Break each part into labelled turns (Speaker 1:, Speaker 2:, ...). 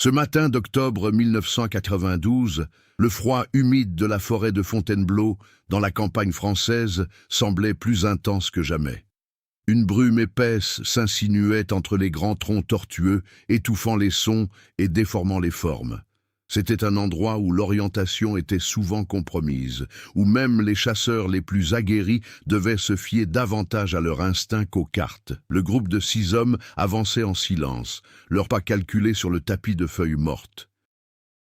Speaker 1: Ce matin d'octobre 1992, le froid humide de la forêt de Fontainebleau, dans la campagne française, semblait plus intense que jamais. Une brume épaisse s'insinuait entre les grands troncs tortueux, étouffant les sons et déformant les formes. C'était un endroit où l'orientation était souvent compromise, où même les chasseurs les plus aguerris devaient se fier davantage à leur instinct qu'aux cartes. Le groupe de 6 hommes avançait en silence, leurs pas calculés sur le tapis de feuilles mortes.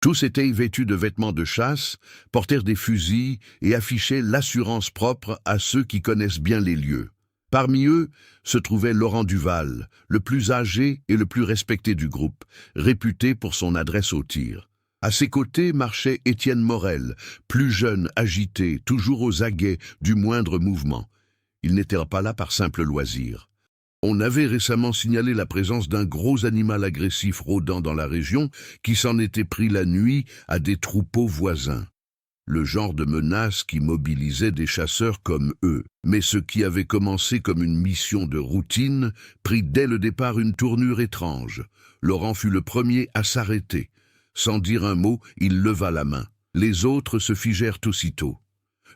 Speaker 1: Tous étaient vêtus de vêtements de chasse, portèrent des fusils et affichaient l'assurance propre à ceux qui connaissent bien les lieux. Parmi eux se trouvait Laurent Duval, le plus âgé et le plus respecté du groupe, réputé pour son adresse au tir. À ses côtés marchait Étienne Morel, plus jeune, agité, toujours aux aguets du moindre mouvement. Il n'était pas là par simple loisir. On avait récemment signalé la présence d'un gros animal agressif rôdant dans la région qui s'en était pris la nuit à des troupeaux voisins. Le genre de menace qui mobilisait des chasseurs comme eux. Mais ce qui avait commencé comme une mission de routine prit dès le départ une tournure étrange. Laurent fut le premier à s'arrêter. Sans dire un mot, il leva la main. Les autres se figèrent aussitôt.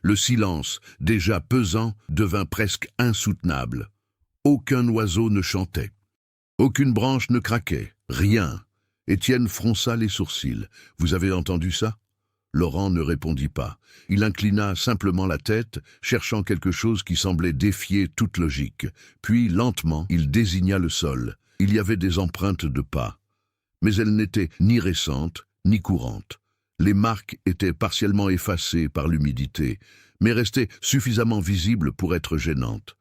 Speaker 1: Le silence, déjà pesant, devint presque insoutenable. Aucun oiseau ne chantait. Aucune branche ne craquait. Rien. Étienne fronça les sourcils. « Vous avez entendu ça ?» Laurent ne répondit pas. Il inclina simplement la tête, cherchant quelque chose qui semblait défier toute logique. Puis, lentement, il désigna le sol. Il y avait des empreintes de pas. Mais elles n'étaient ni récentes, ni courantes. Les marques étaient partiellement effacées par l'humidité, mais restaient suffisamment visibles pour être gênantes.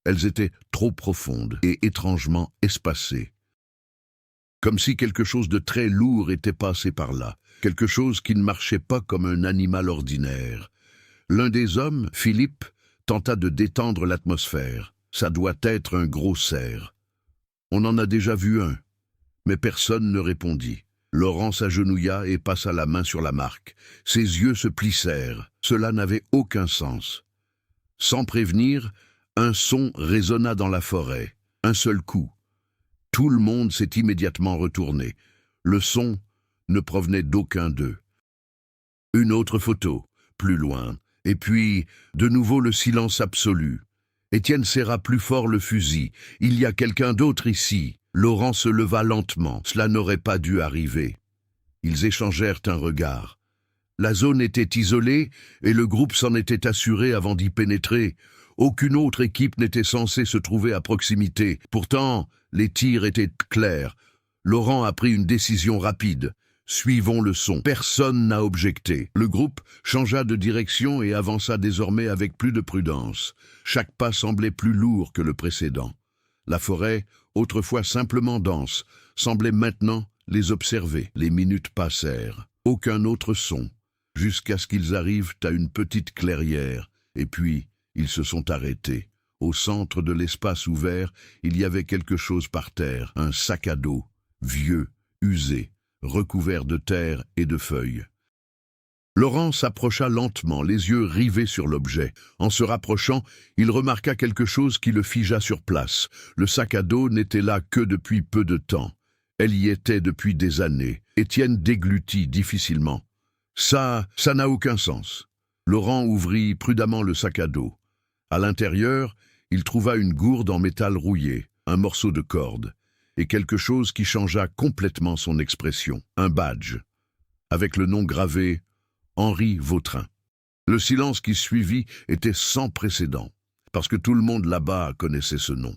Speaker 1: Elles étaient trop profondes et étrangement espacées. Comme si quelque chose de très lourd était passé par là, quelque chose qui ne marchait pas comme un animal ordinaire. L'un des hommes, Philippe, tenta de détendre l'atmosphère. Ça doit être un gros cerf. On en a déjà vu un. Mais personne ne répondit. Laurent s'agenouilla et passa la main sur la marque. Ses yeux se plissèrent. Cela n'avait aucun sens. Sans prévenir, un son résonna dans la forêt. Un seul coup. Tout le monde s'est immédiatement retourné. Le son ne provenait d'aucun d'eux. Une autre photo, plus loin. Et puis, de nouveau le silence absolu. Étienne serra plus fort le fusil. « Il y a quelqu'un d'autre ici !» Laurent se leva lentement. Cela n'aurait pas dû arriver. Ils échangèrent un regard. La zone était isolée et le groupe s'en était assuré avant d'y pénétrer. Aucune autre équipe n'était censée se trouver à proximité. Pourtant, les tirs étaient clairs. Laurent a pris une décision rapide. Suivons le son. Personne n'a objecté. Le groupe changea de direction et avança désormais avec plus de prudence. Chaque pas semblait plus lourd que le précédent. La forêt, autrefois simplement dense, semblait maintenant les observer. Les minutes passèrent. Aucun autre son, jusqu'à ce qu'ils arrivent à une petite clairière. Et puis, ils se sont arrêtés. Au centre de l'espace ouvert, il y avait quelque chose par terre, un sac à dos, vieux, usé, recouvert de terre et de feuilles. Laurent s'approcha lentement, les yeux rivés sur l'objet. En se rapprochant, il remarqua quelque chose qui le figea sur place. Le sac à dos n'était là que depuis peu de temps. Elle y était depuis des années. Étienne déglutit difficilement. Ça n'a aucun sens. Laurent ouvrit prudemment le sac à dos. À l'intérieur, il trouva une gourde en métal rouillé, un morceau de corde, et quelque chose qui changea complètement son expression. Un badge, avec le nom gravé Henri Vautrin. Le silence qui suivit était sans précédent, parce que tout le monde là-bas connaissait ce nom.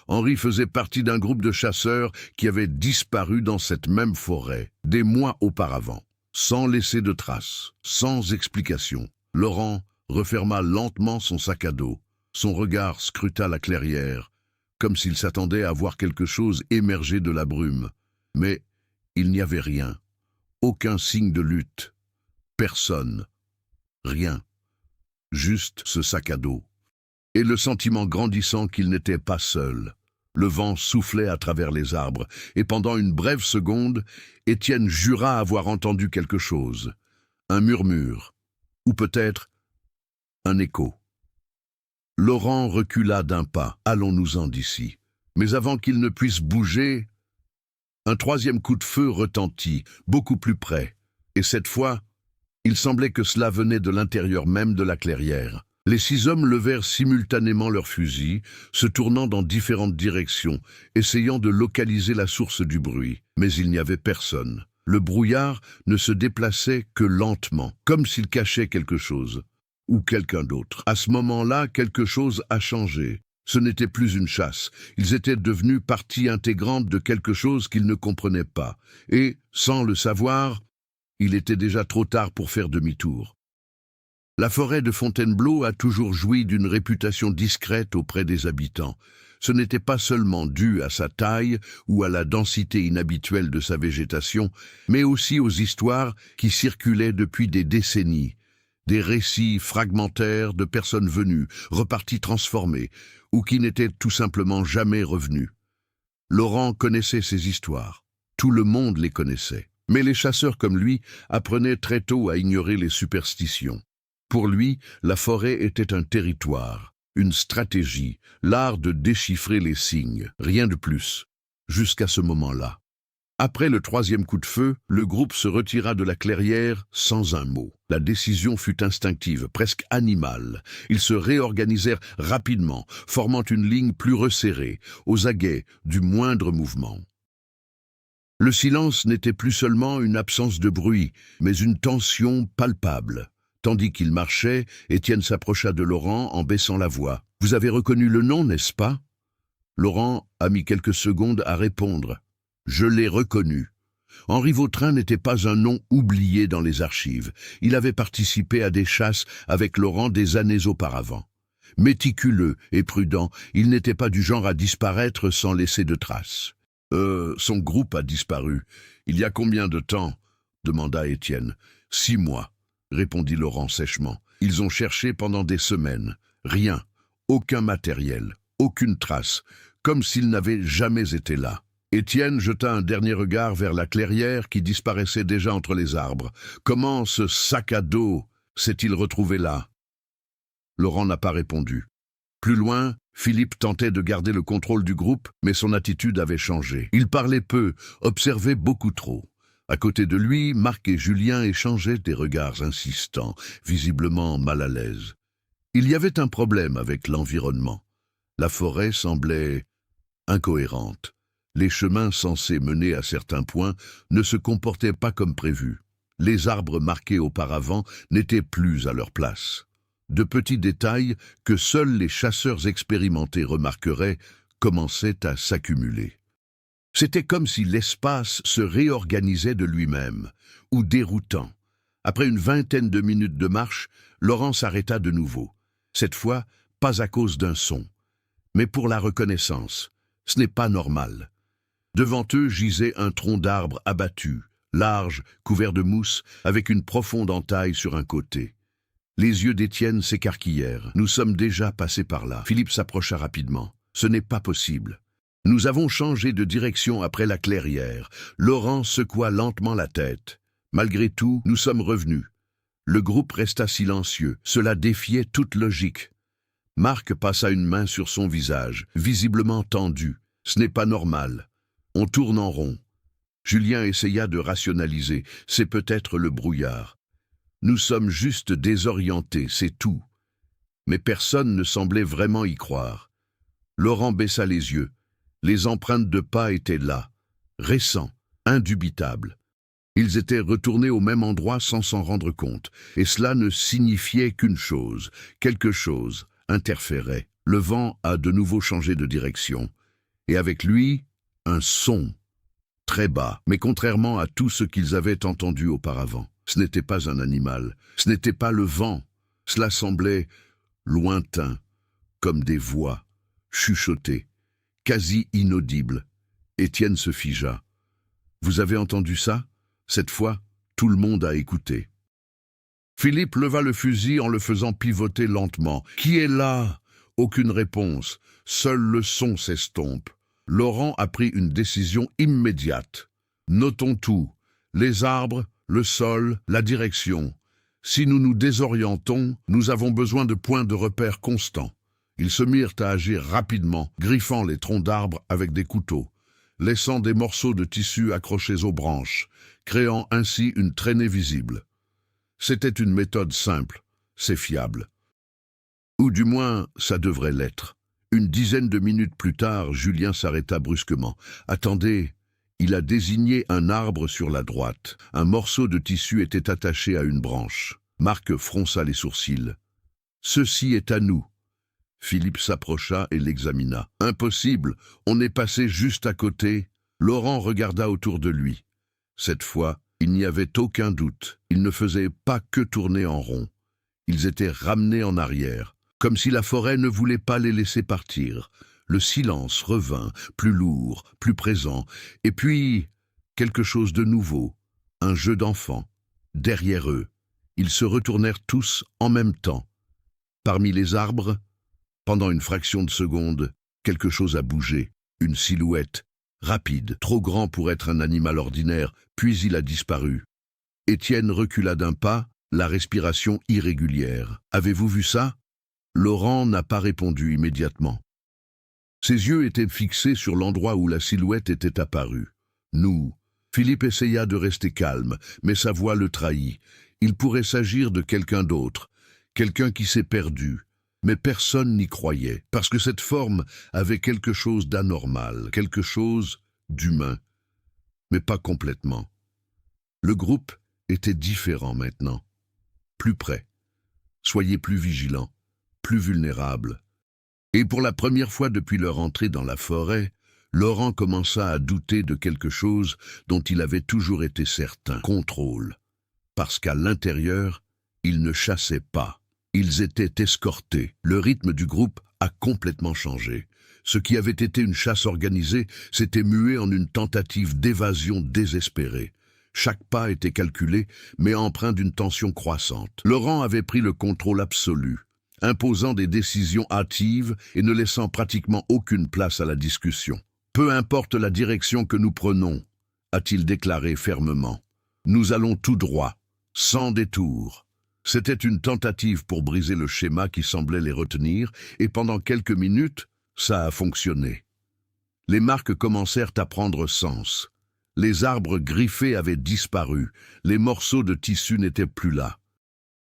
Speaker 1: Henri faisait partie d'un groupe de chasseurs qui avait disparu dans cette même forêt, des mois auparavant, sans laisser de traces, sans explication. Laurent referma lentement son sac à dos. Son regard scruta la clairière, comme s'il s'attendait à voir quelque chose émerger de la brume. Mais il n'y avait rien, aucun signe de lutte. Personne. Rien. Juste ce sac à dos. Et le sentiment grandissant qu'il n'était pas seul. Le vent soufflait à travers les arbres, et pendant une brève seconde, Étienne jura avoir entendu quelque chose. Un murmure. Ou peut-être un écho. Laurent recula d'un pas. « Allons-nous-en d'ici. » Mais avant qu'il ne puisse bouger, Un troisième coup de feu retentit, beaucoup plus près. Et cette fois, il semblait que cela venait de l'intérieur même de la clairière. Les 6 hommes levèrent simultanément leurs fusils, se tournant dans différentes directions, essayant de localiser la source du bruit. Mais il n'y avait personne. Le brouillard ne se déplaçait que lentement, comme s'il cachait quelque chose, ou quelqu'un d'autre. À ce moment-là, quelque chose a changé. Ce n'était plus une chasse. Ils étaient devenus partie intégrante de quelque chose qu'ils ne comprenaient pas. Et, sans le savoir, il était déjà trop tard pour faire demi-tour. La forêt de Fontainebleau a toujours joui d'une réputation discrète auprès des habitants. Ce n'était pas seulement dû à sa taille ou à la densité inhabituelle de sa végétation, mais aussi aux histoires qui circulaient depuis des décennies. Des récits fragmentaires de personnes venues, reparties transformées, ou qui n'étaient tout simplement jamais revenues. Laurent connaissait ces histoires. Tout le monde les connaissait. Mais les chasseurs comme lui apprenaient très tôt à ignorer les superstitions. Pour lui, la forêt était un territoire, une stratégie, l'art de déchiffrer les signes, rien de plus, jusqu'à ce moment-là. Après le 3e coup de feu, le groupe se retira de la clairière sans un mot. La décision fut instinctive, presque animale. Ils se réorganisèrent rapidement, formant une ligne plus resserrée, aux aguets du moindre mouvement. Le silence n'était plus seulement une absence de bruit, mais une tension palpable. Tandis qu'il marchait, Étienne s'approcha de Laurent en baissant la voix. « Vous avez reconnu le nom, n'est-ce pas ?» Laurent a mis quelques secondes à répondre. « Je l'ai reconnu. » Henri Vautrin n'était pas un nom oublié dans les archives. Il avait participé à des chasses avec Laurent des années auparavant. Méticuleux et prudent, il n'était pas du genre à disparaître sans laisser de traces. Son groupe a disparu. Il y a combien de temps ?» demanda Étienne. « 6 mois. » répondit Laurent sèchement. Ils ont cherché pendant des semaines. Rien. Aucun matériel. Aucune trace. Comme s'ils n'avaient jamais été là. Étienne jeta un dernier regard vers la clairière qui disparaissait déjà entre les arbres. Comment ce sac à dos s'est-il retrouvé là? Laurent n'a pas répondu. Plus loin, Philippe tentait de garder le contrôle du groupe, mais son attitude avait changé. Il parlait peu, observait beaucoup trop. À côté de lui, Marc et Julien échangeaient des regards insistants, visiblement mal à l'aise. Il y avait un problème avec l'environnement. La forêt semblait incohérente. Les chemins censés mener à certains points ne se comportaient pas comme prévu. Les arbres marqués auparavant n'étaient plus à leur place. De petits détails que seuls les chasseurs expérimentés remarqueraient commençaient à s'accumuler. C'était comme si l'espace se réorganisait de lui-même, ou déroutant. Après une 20aine de minutes de marche, Laurent s'arrêta de nouveau. Cette fois, pas à cause d'un son, mais pour la reconnaissance. Ce n'est pas normal. Devant eux gisait un tronc d'arbre abattu, large, couvert de mousse, avec une profonde entaille sur un côté. Les yeux d'Étienne s'écarquillèrent. « Nous sommes déjà passés par là. » Philippe s'approcha rapidement. « Ce n'est pas possible. » Nous avons changé de direction après la clairière. Laurent secoua lentement la tête. Malgré tout, nous sommes revenus. Le groupe resta silencieux. Cela défiait toute logique. Marc passa une main sur son visage, visiblement tendu. Ce n'est pas normal. On tourne en rond. Julien essaya de rationaliser. C'est peut-être le brouillard. Nous sommes juste désorientés, c'est tout. Mais personne ne semblait vraiment y croire. Laurent baissa les yeux. Les empreintes de pas étaient là, récents, indubitables. Ils étaient retournés au même endroit sans s'en rendre compte, et cela ne signifiait qu'une chose, quelque chose interférait. Le vent a de nouveau changé de direction, et avec lui, un son, très bas, mais contrairement à tout ce qu'ils avaient entendu auparavant. Ce n'était pas un animal, ce n'était pas le vent, cela semblait lointain, comme des voix, chuchotées. Quasi inaudible. Étienne se figea. « Vous avez entendu ça ?» Cette fois, tout le monde a écouté. Philippe leva le fusil en le faisant pivoter lentement. « Qui est là ?» Aucune réponse. Seul le son s'estompe. Laurent a pris une décision immédiate. Notons tout. Les arbres, le sol, la direction. Si nous nous désorientons, nous avons besoin de points de repère constants. Ils se mirent à agir rapidement, griffant les troncs d'arbres avec des couteaux. laissant des morceaux de tissu accrochés aux branches, créant ainsi une traînée visible. C'était une méthode simple, c'est fiable. Ou du moins, ça devrait l'être. Une dizaine de minutes plus tard, Julien s'arrêta brusquement. « Attendez !» Il a désigné un arbre sur la droite. Un morceau de tissu était attaché à une branche. Marc fronça les sourcils. « Ceci est à nous. » Philippe s'approcha et l'examina. « Impossible, on est passé juste à côté. » Laurent regarda autour de lui. Cette fois, il n'y avait aucun doute. Ils ne faisaient pas que tourner en rond. Ils étaient ramenés en arrière, comme si la forêt ne voulait pas les laisser partir. Le silence revint, plus lourd, plus présent, et puis quelque chose de nouveau, un jeu d'enfant. Derrière eux, ils se retournèrent tous en même temps. Parmi les arbres, pendant une fraction de seconde, quelque chose a bougé, une silhouette, rapide, trop grand pour être un animal ordinaire, puis il a disparu. Étienne recula d'un pas, la respiration irrégulière. « Avez-vous vu ça ?» Laurent n'a pas répondu immédiatement. Ses yeux étaient fixés sur l'endroit où la silhouette était apparue. Nous. Philippe essaya de rester calme, mais sa voix le trahit. Il pourrait s'agir de quelqu'un d'autre, quelqu'un qui s'est perdu. Mais personne n'y croyait, parce que cette forme avait quelque chose d'anormal, quelque chose d'humain. Mais pas complètement. Le groupe était différent maintenant. Plus près. Soyez plus vigilants, plus vulnérables. Et pour la première fois depuis leur entrée dans la forêt, Laurent commença à douter de quelque chose dont il avait toujours été certain. Contrôle. Parce qu'à l'intérieur, ils ne chassaient pas. Ils étaient escortés. Le rythme du groupe a complètement changé. Ce qui avait été une chasse organisée s'était mué en une tentative d'évasion désespérée. Chaque pas était calculé, mais empreint d'une tension croissante. Laurent avait pris le contrôle absolu, imposant des décisions hâtives et ne laissant pratiquement aucune place à la discussion. « Peu importe la direction que nous prenons, » a-t-il déclaré fermement. « Nous allons tout droit, sans détour. » C'était une tentative pour briser le schéma qui semblait les retenir, et pendant quelques minutes, ça a fonctionné. Les marques commencèrent à prendre sens. Les arbres griffés avaient disparu, les morceaux de tissu n'étaient plus là.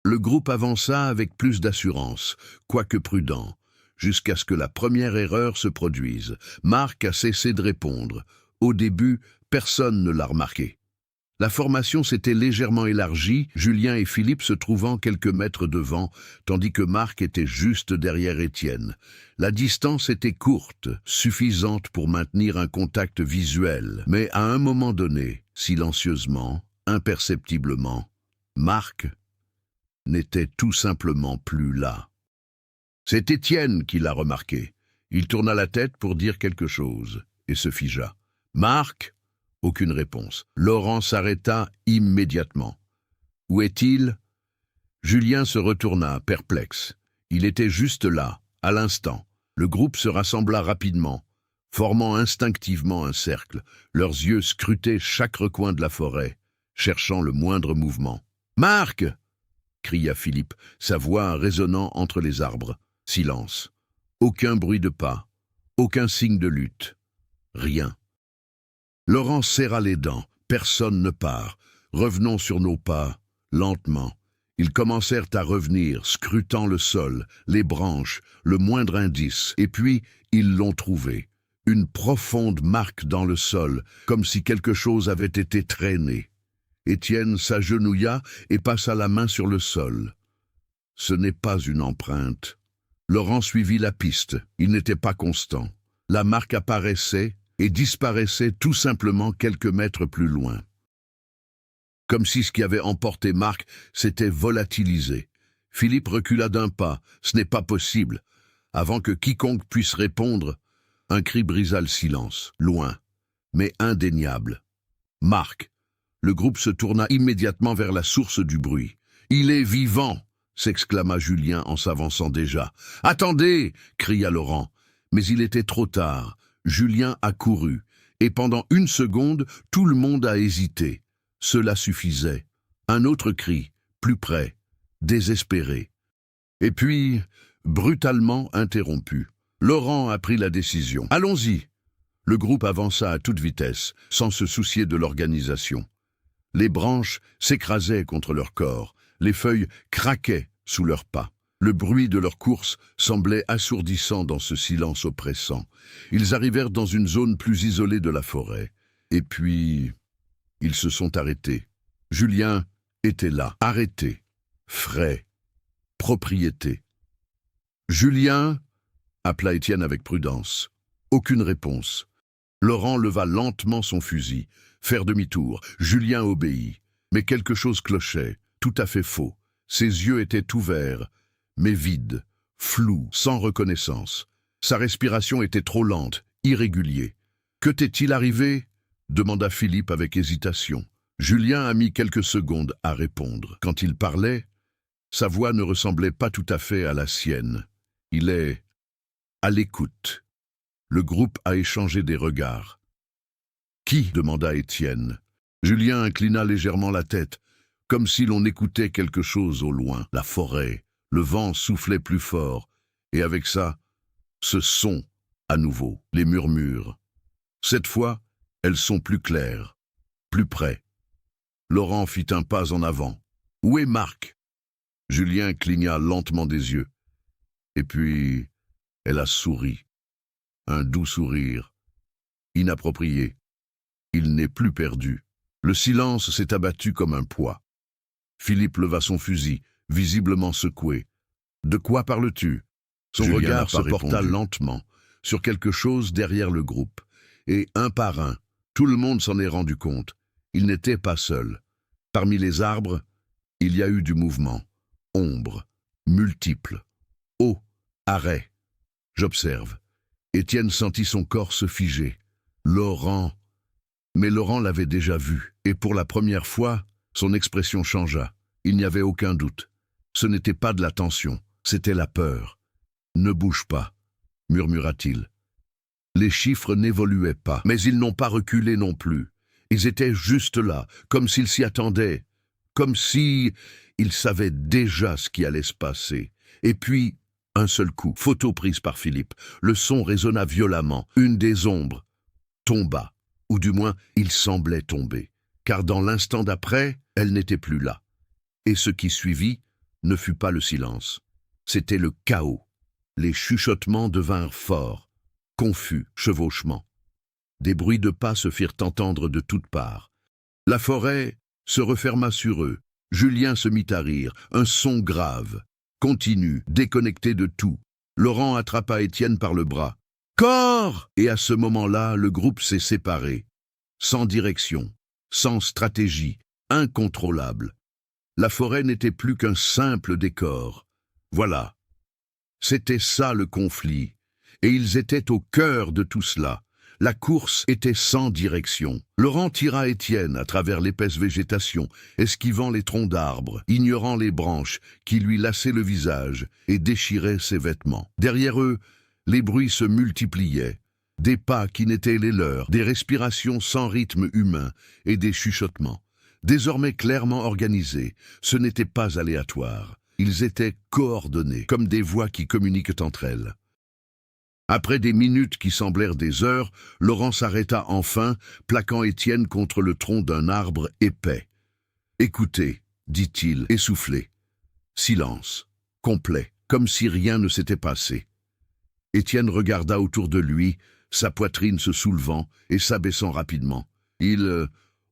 Speaker 1: Le groupe avança avec plus d'assurance, quoique prudent, jusqu'à ce que la première erreur se produise. Marc a cessé de répondre. Au début, personne ne l'a remarqué. La formation s'était légèrement élargie, Julien et Philippe se trouvant quelques mètres devant, tandis que Marc était juste derrière Étienne. La distance était courte, suffisante pour maintenir un contact visuel, mais à un moment donné, silencieusement, imperceptiblement, Marc n'était tout simplement plus là. C'est Étienne qui l'a remarqué. Il tourna la tête pour dire quelque chose, et se figea. « Marc ?» Aucune réponse. Laurent s'arrêta immédiatement. « Où est-il » Julien se retourna, perplexe. Il était juste là, à l'instant. Le groupe se rassembla rapidement, formant instinctivement un cercle. Leurs yeux scrutaient chaque recoin de la forêt, cherchant le moindre mouvement. « Marc !» cria Philippe, sa voix résonnant entre les arbres. Silence. Aucun bruit de pas, aucun signe de lutte. Rien. Laurent serra les dents. Personne ne part. Revenons sur nos pas, lentement. Ils commencèrent à revenir, scrutant le sol, les branches, le moindre indice. Et puis, ils l'ont trouvé. Une profonde marque dans le sol, comme si quelque chose avait été traîné. Étienne s'agenouilla et passa la main sur le sol. Ce n'est pas une empreinte. Laurent suivit la piste. Il n'était pas constant. La marque apparaissait et disparaissait tout simplement quelques mètres plus loin. Comme si ce qui avait emporté Marc s'était volatilisé. Philippe recula d'un pas. Ce n'est pas possible. Avant que quiconque puisse répondre, un cri brisa le silence, loin, mais indéniable. Marc. Le groupe se tourna immédiatement vers la source du bruit. « Il est vivant !» s'exclama Julien en s'avançant déjà. « Attendez !» cria Laurent. Mais il était trop tard. Julien a couru, et pendant une seconde, tout le monde a hésité. Cela suffisait. Un autre cri, plus près, désespéré. Et puis, brutalement interrompu. Laurent a pris la décision. « Allons-y !» Le groupe avança à toute vitesse, sans se soucier de l'organisation. Les branches s'écrasaient contre leur corps, les feuilles craquaient sous leurs pas. Le bruit de leur course semblait assourdissant dans ce silence oppressant. Ils arrivèrent dans une zone plus isolée de la forêt. Et puis, ils se sont arrêtés. Julien était là, arrêté, frais, propriété. « Julien » appela Étienne avec prudence. Aucune réponse. Laurent leva lentement son fusil. Faire demi-tour. Julien obéit. Mais quelque chose clochait, tout à fait faux. Ses yeux étaient ouverts, mais vides, flous, sans reconnaissance. Sa respiration était trop lente, irrégulière. « Que t'est-il arrivé » demanda Philippe avec hésitation. Julien a mis quelques secondes à répondre. Quand il parlait, sa voix ne ressemblait pas tout à fait à la sienne. Il est à l'écoute. Le groupe a échangé des regards. « Qui » demanda Étienne. Julien inclina légèrement la tête, comme si l'on écoutait quelque chose au loin. La forêt, le vent soufflait plus fort, et avec ça, ce son, à nouveau, les murmures. Cette fois, elles sont plus claires, plus près. Laurent fit un pas en avant. « Où est Marc » Julien cligna lentement des yeux. Et puis, elle a souri. Un doux sourire, inapproprié. Il n'est plus perdu. Le silence s'est abattu comme un poids. Philippe leva son fusil, visiblement secoué. « De quoi parles-tu » Son regard se porta lentement sur quelque chose derrière le groupe. Et un par un, tout le monde s'en est rendu compte. Il n'était pas seul. Parmi les arbres, il y a eu du mouvement. Ombre, multiple. Oh, arrêt. J'observe. Étienne sentit son corps se figer. Laurent. Mais Laurent l'avait déjà vu, et pour la première fois, son expression changea. Il n'y avait aucun doute. Ce n'était pas de la tension, c'était la peur. « Ne bouge pas », murmura-t-il. Les chiffres n'évoluaient pas, mais ils n'ont pas reculé non plus. Ils étaient juste là, comme s'ils s'y attendaient, comme si ils savaient déjà ce qui allait se passer. Et puis, un seul coup, photo prise par Philippe, le son résonna violemment. Une des ombres tomba, ou du moins, il semblait tomber, car dans l'instant d'après, elle n'était plus là. Et ce qui suivit ne fut pas le silence, c'était le chaos. Les chuchotements devinrent forts, confus chevauchements. Des bruits de pas se firent entendre de toutes parts. La forêt se referma sur eux. Julien se mit à rire, un son grave, continu, déconnecté de tout. Laurent attrapa Étienne par le bras. « Corps !» Et à ce moment-là, le groupe s'est séparé. Sans direction, sans stratégie, incontrôlable. La forêt n'était plus qu'un simple décor. Voilà. C'était ça le conflit. Et ils étaient au cœur de tout cela. La course était sans direction. Laurent tira Étienne à travers l'épaisse végétation, esquivant les troncs d'arbres, ignorant les branches qui lui lassaient le visage et déchiraient ses vêtements. Derrière eux, les bruits se multipliaient. Des pas qui n'étaient les leurs, des respirations sans rythme humain et des chuchotements. Désormais clairement organisés, ce n'était pas aléatoire. Ils étaient coordonnés, comme des voix qui communiquent entre elles. Après des minutes qui semblèrent des heures, Laurent s'arrêta enfin, plaquant Étienne contre le tronc d'un arbre épais. « Écoutez, » dit-il, essoufflé. Silence, complet, comme si rien ne s'était passé. Étienne regarda autour de lui, sa poitrine se soulevant et s'abaissant rapidement. « Ils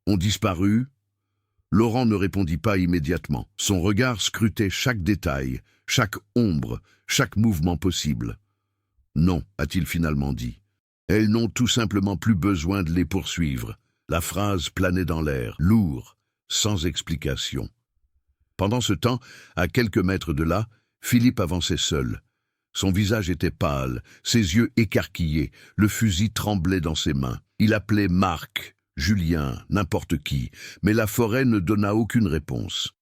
Speaker 1: ont disparu ?» Laurent ne répondit pas immédiatement. Son regard scrutait chaque détail, chaque ombre, chaque mouvement possible. « Non », a-t-il finalement dit. « Elles n'ont tout simplement plus besoin de les poursuivre. » La phrase planait dans l'air, lourd, sans explication. Pendant ce temps, à quelques mètres de là, Philippe avançait seul. Son visage était pâle, ses yeux écarquillés, le fusil tremblait dans ses mains. Il appelait Marc, Julien, n'importe qui, mais la forêt ne donna aucune réponse.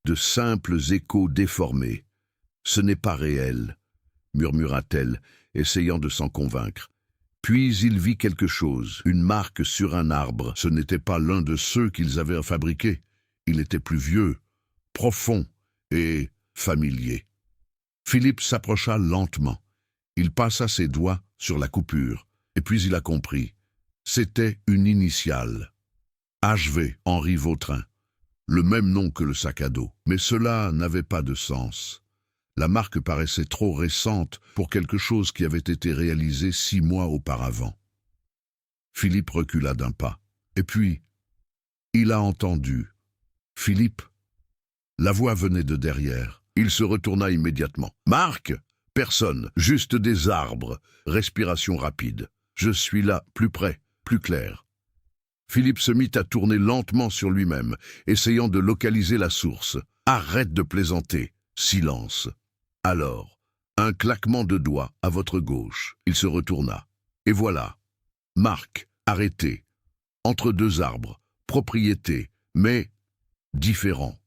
Speaker 1: De simples échos déformés. « Ce n'est pas réel », murmura-t-elle, essayant de s'en convaincre. Puis il vit quelque chose, une marque sur un arbre. Ce n'était pas l'un de ceux qu'ils avaient fabriqués. Il était plus vieux, profond et familier. Philippe s'approcha lentement. Il passa ses doigts sur la coupure. Et puis il a compris. C'était une initiale. HV, Henri Vautrin. Le même nom que le sac à dos. Mais cela n'avait pas de sens. La marque paraissait trop récente pour quelque chose qui avait été réalisé 6 mois auparavant. Philippe recula d'un pas. Et puis, il a entendu. « Philippe ?» La voix venait de derrière. Il se retourna immédiatement. « Marc ?» Personne, juste des arbres. Respiration rapide. « Je suis là, plus près, plus clair. » Philippe se mit à tourner lentement sur lui-même, essayant de localiser la source. « Arrête de plaisanter. » Silence. Alors, un claquement de doigts à votre gauche. Il se retourna. Et voilà. Marc, arrêté. Entre 2 arbres. Propriété, mais différent.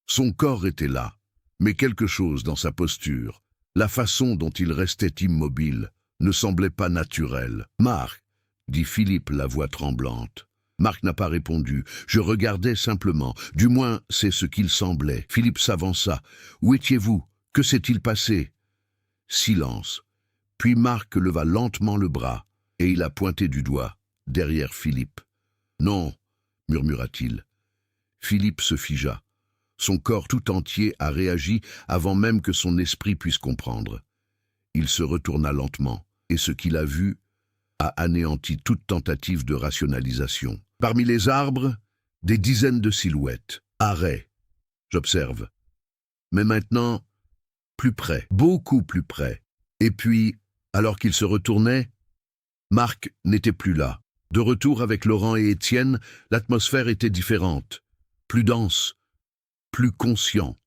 Speaker 1: Son corps était là, mais quelque chose dans sa posture, la façon dont il restait immobile, ne semblait pas naturelle. « Marc !» dit Philippe, la voix tremblante. Marc n'a pas répondu. Je regardais simplement. Du moins, c'est ce qu'il semblait. Philippe s'avança. « Où étiez-vous? Que s'est-il passé ?» Silence. Puis Marc leva lentement le bras, et il a pointé du doigt, derrière Philippe. « Non !» murmura-t-il. Philippe se figea. Son corps tout entier a réagi avant même que son esprit puisse comprendre. Il se retourna lentement, et ce qu'il a vu a anéanti toute tentative de rationalisation. Parmi les arbres, des dizaines de silhouettes. Arrêt. J'observe. Mais maintenant, plus près, beaucoup plus près. Et puis, alors qu'il se retournait, Marc n'était plus là. De retour avec Laurent et Étienne, l'atmosphère était différente, plus dense, plus conscient.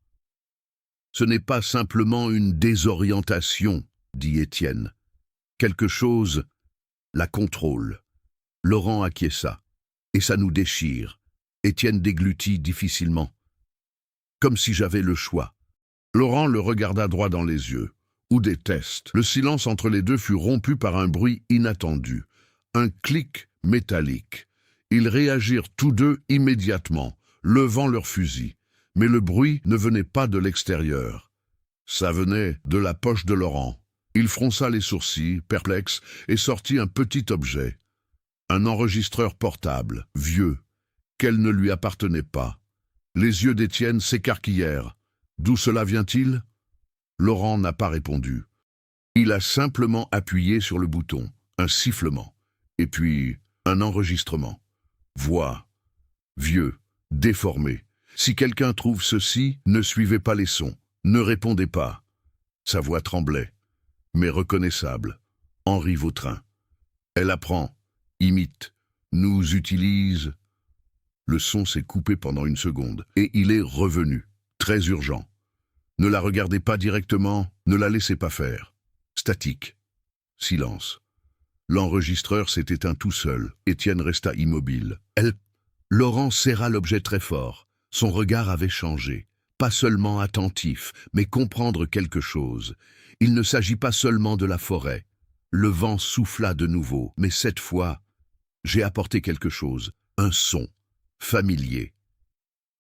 Speaker 1: « Ce n'est pas simplement une désorientation, » dit Étienne. « Quelque chose la contrôle. » Laurent acquiesça. « Et ça nous déchire. » Étienne déglutit difficilement. « Comme si j'avais le choix. » Laurent le regarda droit dans les yeux. Ou des tests. Le silence entre les deux fut rompu par un bruit inattendu. Un clic métallique. Ils réagirent tous deux immédiatement, levant leurs fusils. Mais le bruit ne venait pas de l'extérieur. Ça venait de la poche de Laurent. Il fronça les sourcils, perplexe, et sortit un petit objet. Un enregistreur portable, vieux, qu'elle ne lui appartenait pas. Les yeux d'Étienne s'écarquillèrent. D'où cela vient-il? Laurent n'a pas répondu. Il a simplement appuyé sur le bouton, un sifflement, et puis un enregistrement. Voix, vieux, déformé. Si quelqu'un trouve ceci, ne suivez pas les sons, ne répondez pas. Sa voix tremblait, mais reconnaissable. Henri Vautrin. Elle apprend, imite, nous utilise. Le son s'est coupé pendant une seconde, et il est revenu, très urgent. Ne la regardez pas directement, ne la laissez pas faire. Statique. Silence. L'enregistreur s'est éteint tout seul. Étienne resta immobile. Laurent serra l'objet très fort. Son regard avait changé. Pas seulement attentif, mais comprendre quelque chose. Il ne s'agit pas seulement de la forêt. Le vent souffla de nouveau, mais cette fois, j'ai apporté quelque chose. Un son. Familier.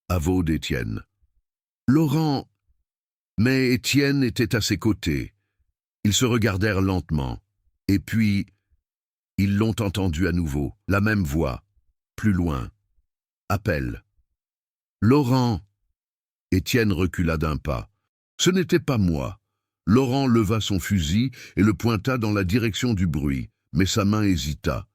Speaker 1: À vaut d'Étienne. Laurent... Mais Étienne était à ses côtés. Ils se regardèrent lentement. Et puis, ils l'ont entendu à nouveau. La même voix. Plus loin. Appel. Laurent. Étienne recula d'un pas. Ce n'était pas moi. Laurent leva son fusil et le pointa dans la direction du bruit, mais sa main hésita.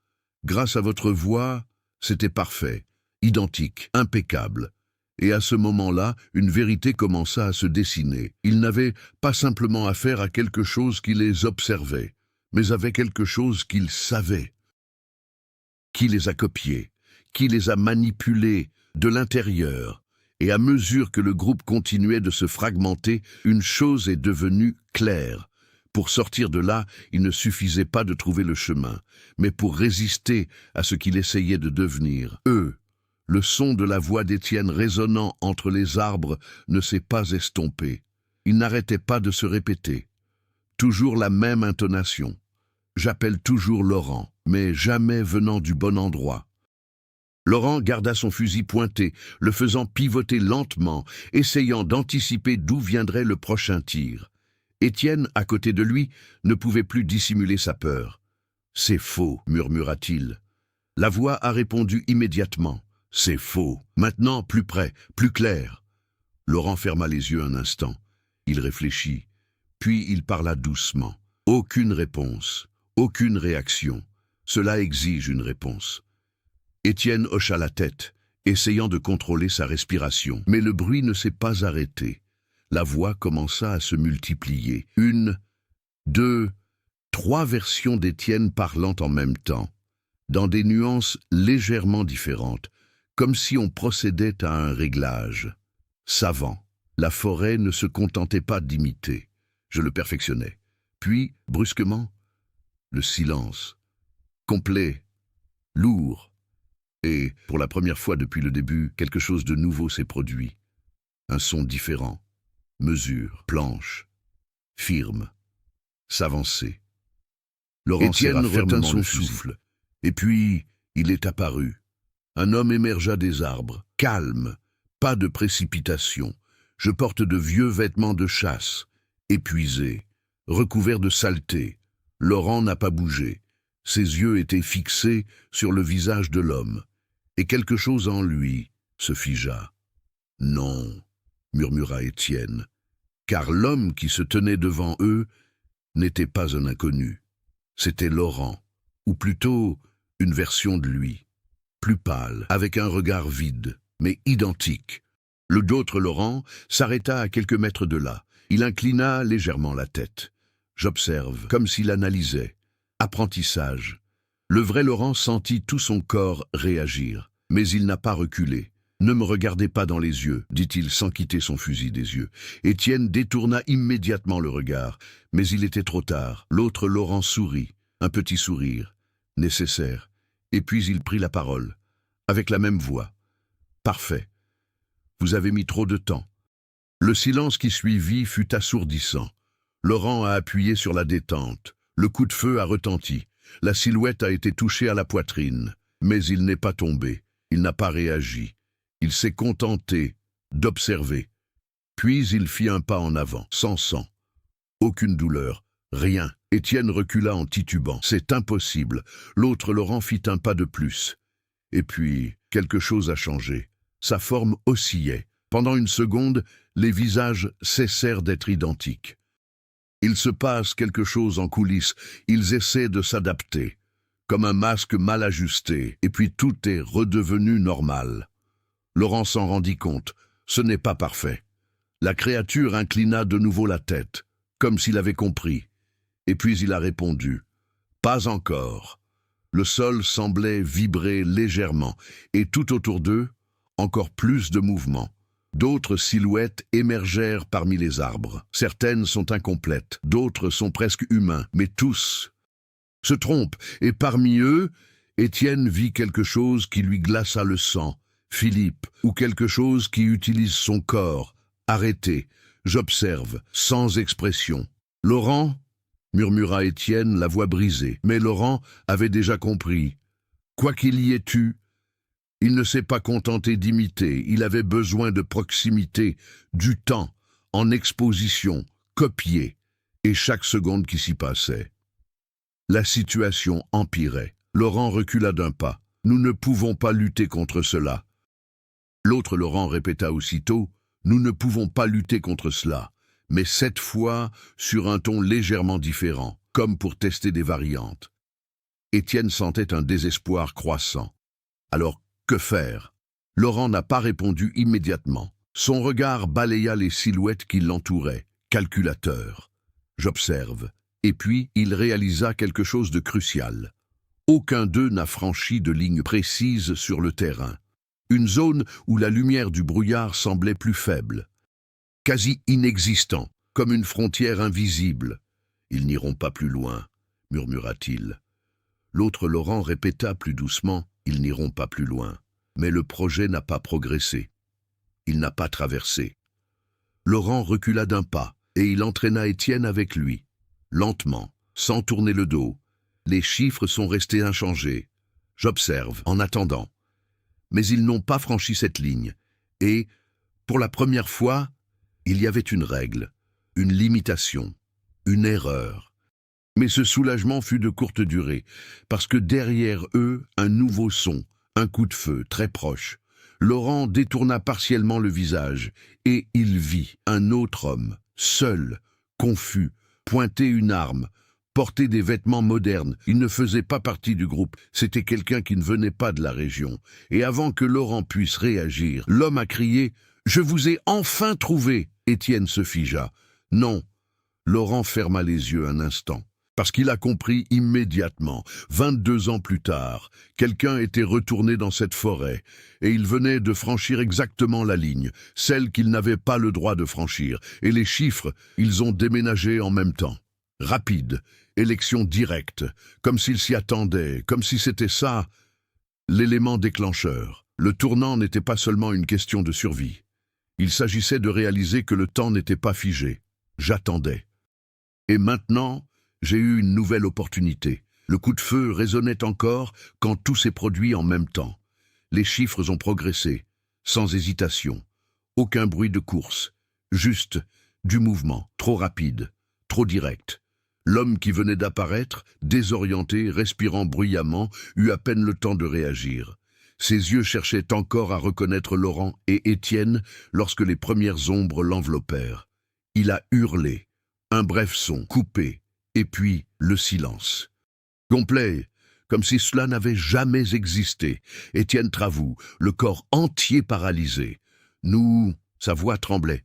Speaker 1: Grâce à votre voix, c'était parfait, identique, impeccable. Et à ce moment-là, une vérité commença à se dessiner. Ils n'avaient pas simplement affaire à quelque chose qui les observait, mais avec quelque chose qu'ils savaient. Qui les a copiés, qui les a manipulés de l'intérieur. Et à mesure que le groupe continuait de se fragmenter, une chose est devenue claire. Pour sortir de là, il ne suffisait pas de trouver le chemin, mais pour résister à ce qu'il essayait de devenir. Eux, le son de la voix d'Étienne résonnant entre les arbres ne s'est pas estompé. Il n'arrêtait pas de se répéter. Toujours la même intonation. J'appelle toujours Laurent, mais jamais venant du bon endroit. Laurent garda son fusil pointé, le faisant pivoter lentement, essayant d'anticiper d'où viendrait le prochain tir. Étienne, à côté de lui, ne pouvait plus dissimuler sa peur. C'est faux, murmura-t-il. La voix a répondu immédiatement. C'est faux. Maintenant, plus près, plus clair. Laurent ferma les yeux un instant. Il réfléchit. Puis il parla doucement. Aucune réponse, aucune réaction. Cela exige une réponse. Étienne hocha la tête, essayant de contrôler sa respiration. Mais le bruit ne s'est pas arrêté. La voix commença à se multiplier. Une, deux, trois versions d'Étienne parlant en même temps, dans des nuances légèrement différentes, comme si on procédait à un réglage. Savant, la forêt ne se contentait pas d'imiter. Je le perfectionnais. Puis, brusquement, le silence, complet, lourd, et, pour la première fois depuis le début, quelque chose de nouveau s'est produit. Un son différent, mesure, planche, firme, s'avancer. Étienne retint son souffle, et puis il est apparu. Un homme émergea des arbres, calme, pas de précipitation. Je porte de vieux vêtements de chasse, épuisé, recouvert de saleté. Laurent n'a pas bougé. Ses yeux étaient fixés sur le visage de l'homme, et quelque chose en lui se figea. « Non », murmura Étienne, car l'homme qui se tenait devant eux n'était pas un inconnu. C'était Laurent, ou plutôt une version de lui, plus pâle, avec un regard vide, mais identique. Le d'autre Laurent s'arrêta à quelques mètres de là. Il inclina légèrement la tête. J'observe, comme s'il analysait. Apprentissage. Le vrai Laurent sentit tout son corps réagir, mais il n'a pas reculé. « Ne me regardez pas dans les yeux », dit-il sans quitter son fusil des yeux. Étienne détourna immédiatement le regard, mais il était trop tard. L'autre Laurent sourit, un petit sourire, nécessaire, et puis il prit la parole, avec la même voix. « Parfait. Vous avez mis trop de temps. » Le silence qui suivit fut assourdissant. Laurent a appuyé sur la détente. Le coup de feu a retenti. La silhouette a été touchée à la poitrine. Mais il n'est pas tombé. Il n'a pas réagi. Il s'est contenté d'observer. Puis il fit un pas en avant, sans sang. Aucune douleur, rien. Étienne recula en titubant. C'est impossible. L'autre Laurent fit un pas de plus. Et puis, quelque chose a changé. Sa forme oscillait. Pendant une seconde, les visages cessèrent d'être identiques. Il se passe quelque chose en coulisses. Ils essaient de s'adapter, comme un masque mal ajusté, et puis tout est redevenu normal. Laurent s'en rendit compte. Ce n'est pas parfait. La créature inclina de nouveau la tête, comme s'il avait compris. Et puis il a répondu. Pas encore. Le sol semblait vibrer légèrement, et tout autour d'eux, encore plus de mouvements. D'autres silhouettes émergèrent parmi les arbres. Certaines sont incomplètes, d'autres sont presque humains, mais tous se trompent. Et parmi eux, Étienne vit quelque chose qui lui glaça le sang. Philippe, ou quelque chose qui utilise son corps. Arrêtez, j'observe, sans expression. Laurent, murmura Étienne, la voix brisée. Mais Laurent avait déjà compris. Quoi qu'il y ait eu, il ne s'est pas contenté d'imiter, il avait besoin de proximité, du temps, en exposition, copié, et chaque seconde qui s'y passait. La situation empirait. Laurent recula d'un pas. Nous ne pouvons pas lutter contre cela. L'autre Laurent répéta aussitôt, nous ne pouvons pas lutter contre cela, mais cette fois sur un ton légèrement différent, comme pour tester des variantes. Étienne sentait un désespoir croissant. Alors, que faire? Laurent n'a pas répondu immédiatement. Son regard balaya les silhouettes qui l'entouraient, calculateur. J'observe. Et puis, il réalisa quelque chose de crucial. Aucun d'eux n'a franchi de ligne précise sur le terrain. Une zone où la lumière du brouillard semblait plus faible. Quasi inexistant, comme une frontière invisible. « Ils n'iront pas plus loin », murmura-t-il. L'autre Laurent répéta plus doucement, « Ils n'iront pas plus loin ». Mais le projet n'a pas progressé. Il n'a pas traversé. Laurent recula d'un pas, et il entraîna Étienne avec lui. Lentement, sans tourner le dos. Les chiffres sont restés inchangés. J'observe, en attendant. Mais ils n'ont pas franchi cette ligne. Et, pour la première fois, il y avait une règle, une limitation, une erreur. Mais ce soulagement fut de courte durée, parce que derrière eux, un nouveau son, un coup de feu très proche. Laurent détourna partiellement le visage, et il vit un autre homme, seul, confus, pointer une arme, porter des vêtements modernes. Il ne faisait pas partie du groupe, c'était quelqu'un qui ne venait pas de la région. Et avant que Laurent puisse réagir, l'homme a crié « Je vous ai enfin trouvé !» Étienne se figea. Non. Laurent ferma les yeux un instant. Parce qu'il a compris immédiatement, 22 ans plus tard, quelqu'un était retourné dans cette forêt, et il venait de franchir exactement la ligne, celle qu'il n'avait pas le droit de franchir, et les chiffres, ils ont déménagé en même temps. Rapide, élection directe, comme s'il s'y attendait, comme si c'était ça, l'élément déclencheur. Le tournant n'était pas seulement une question de survie. Il s'agissait de réaliser que le temps n'était pas figé. J'attendais. Et maintenant, j'ai eu une nouvelle opportunité. Le coup de feu résonnait encore quand tout s'est produit en même temps. Les chiffres ont progressé, sans hésitation. Aucun bruit de course, juste du mouvement, trop rapide, trop direct. L'homme qui venait d'apparaître, désorienté, respirant bruyamment, eut à peine le temps de réagir. Ses yeux cherchaient encore à reconnaître Laurent et Étienne lorsque les premières ombres l'enveloppèrent. Il a hurlé, un bref son, coupé, et puis le silence. Complet, comme si cela n'avait jamais existé. Étienne Travoux, le corps entier paralysé. Sa voix tremblait.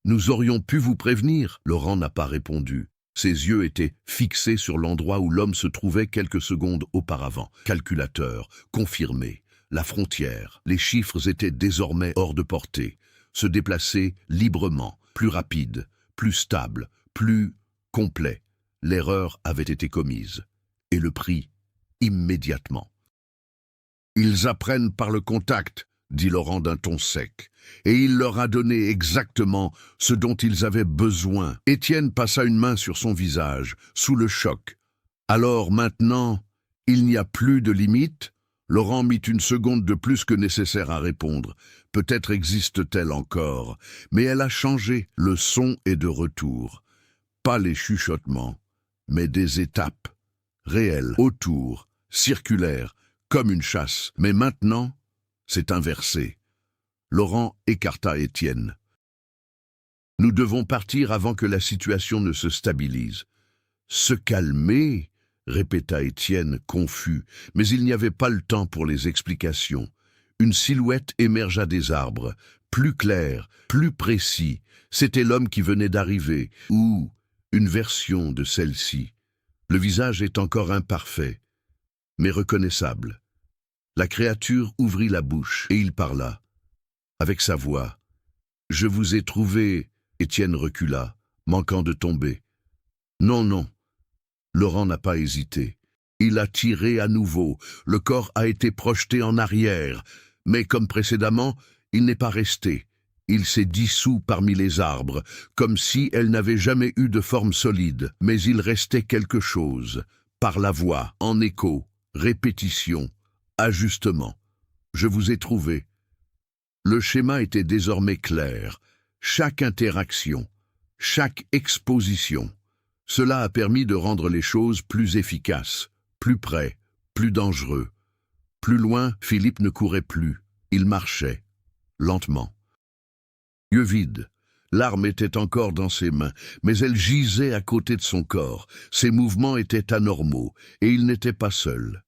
Speaker 1: Nous aurions pu vous prévenir. Laurent n'a pas répondu. Ses yeux étaient fixés sur l'endroit où l'homme se trouvait quelques secondes auparavant. Calculateur, confirmé. La frontière, les chiffres étaient désormais hors de portée. Se déplacer librement, plus rapide, plus stable, plus complet. L'erreur avait été commise. Et le prix, immédiatement. « Ils apprennent par le contact », dit Laurent d'un ton sec. Et il leur a donné exactement ce dont ils avaient besoin. Étienne passa une main sur son visage, sous le choc. Alors maintenant, il n'y a plus de limite ? Laurent mit une seconde de plus que nécessaire à répondre. Peut-être existe-t-elle encore, mais elle a changé. Le son est de retour. Pas les chuchotements, mais des étapes, réelles, autour, circulaires, comme une chasse. Mais maintenant, c'est inversé. Laurent écarta Étienne. Nous devons partir avant que la situation ne se stabilise. Se calmer, répéta Étienne, confus, mais il n'y avait pas le temps pour les explications. Une silhouette émergea des arbres, plus claire, plus précis. C'était l'homme qui venait d'arriver, ou une version de celle-ci. Le visage est encore imparfait, mais reconnaissable. La créature ouvrit la bouche et il parla. Avec sa voix. « Je vous ai trouvé. » Étienne recula, manquant de tomber. « Non, non. » Laurent n'a pas hésité. Il a tiré à nouveau. Le corps a été projeté en arrière. Mais comme précédemment, il n'est pas resté. Il s'est dissous parmi les arbres, comme si elle n'avait jamais eu de forme solide. Mais il restait quelque chose. Par la voix, en écho, répétition, ajustement. « Je vous ai trouvé. » Le schéma était désormais clair. Chaque interaction, chaque exposition. Cela a permis de rendre les choses plus efficaces, plus près, plus dangereux. Plus loin, Philippe ne courait plus. Il marchait, lentement. Yeux vides. L'arme était encore dans ses mains, mais elle gisait à côté de son corps. Ses mouvements étaient anormaux, et il n'était pas seul.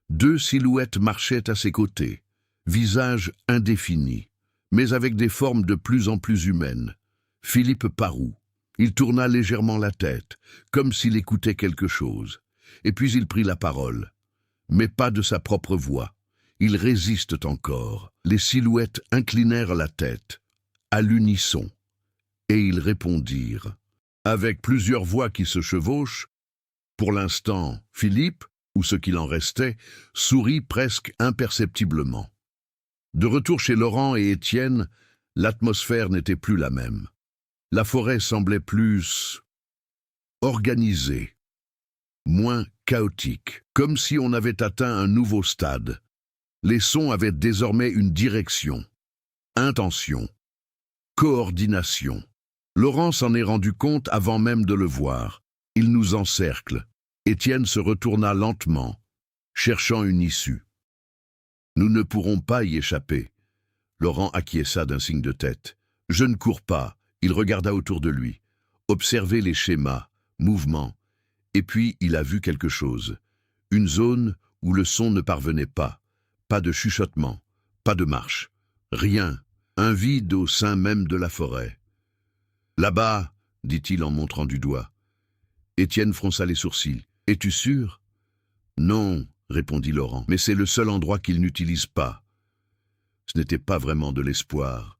Speaker 1: Deux silhouettes marchaient à ses côtés. Visage indéfini, mais avec des formes de plus en plus humaines. Philippe parut. Il tourna légèrement la tête, comme s'il écoutait quelque chose. Et puis il prit la parole. Mais pas de sa propre voix. Ils résistent encore. Les silhouettes inclinèrent la tête, à l'unisson. Et ils répondirent. Avec plusieurs voix qui se chevauchent, pour l'instant, Philippe, ou ce qu'il en restait, sourit presque imperceptiblement. De retour chez Laurent et Étienne, l'atmosphère n'était plus la même. La forêt semblait plus organisée, moins chaotique, comme si on avait atteint un nouveau stade. Les sons avaient désormais une direction, intention, coordination. Laurent s'en est rendu compte avant même de le voir. Il nous encercle. Étienne se retourna lentement, cherchant une issue. « Nous ne pourrons pas y échapper. » Laurent acquiesça d'un signe de tête. « Je ne cours pas. » Il regarda autour de lui, observait les schémas, mouvements, et puis il a vu quelque chose. Une zone où le son ne parvenait pas. Pas de chuchotement, pas de marche. Rien. Un vide au sein même de la forêt. « Là-bas, » dit-il en montrant du doigt. Étienne fronça les sourcils. « Es-tu sûr ?»« Non, » répondit Laurent, « mais c'est le seul endroit qu'il n'utilise pas. » Ce n'était pas vraiment de l'espoir.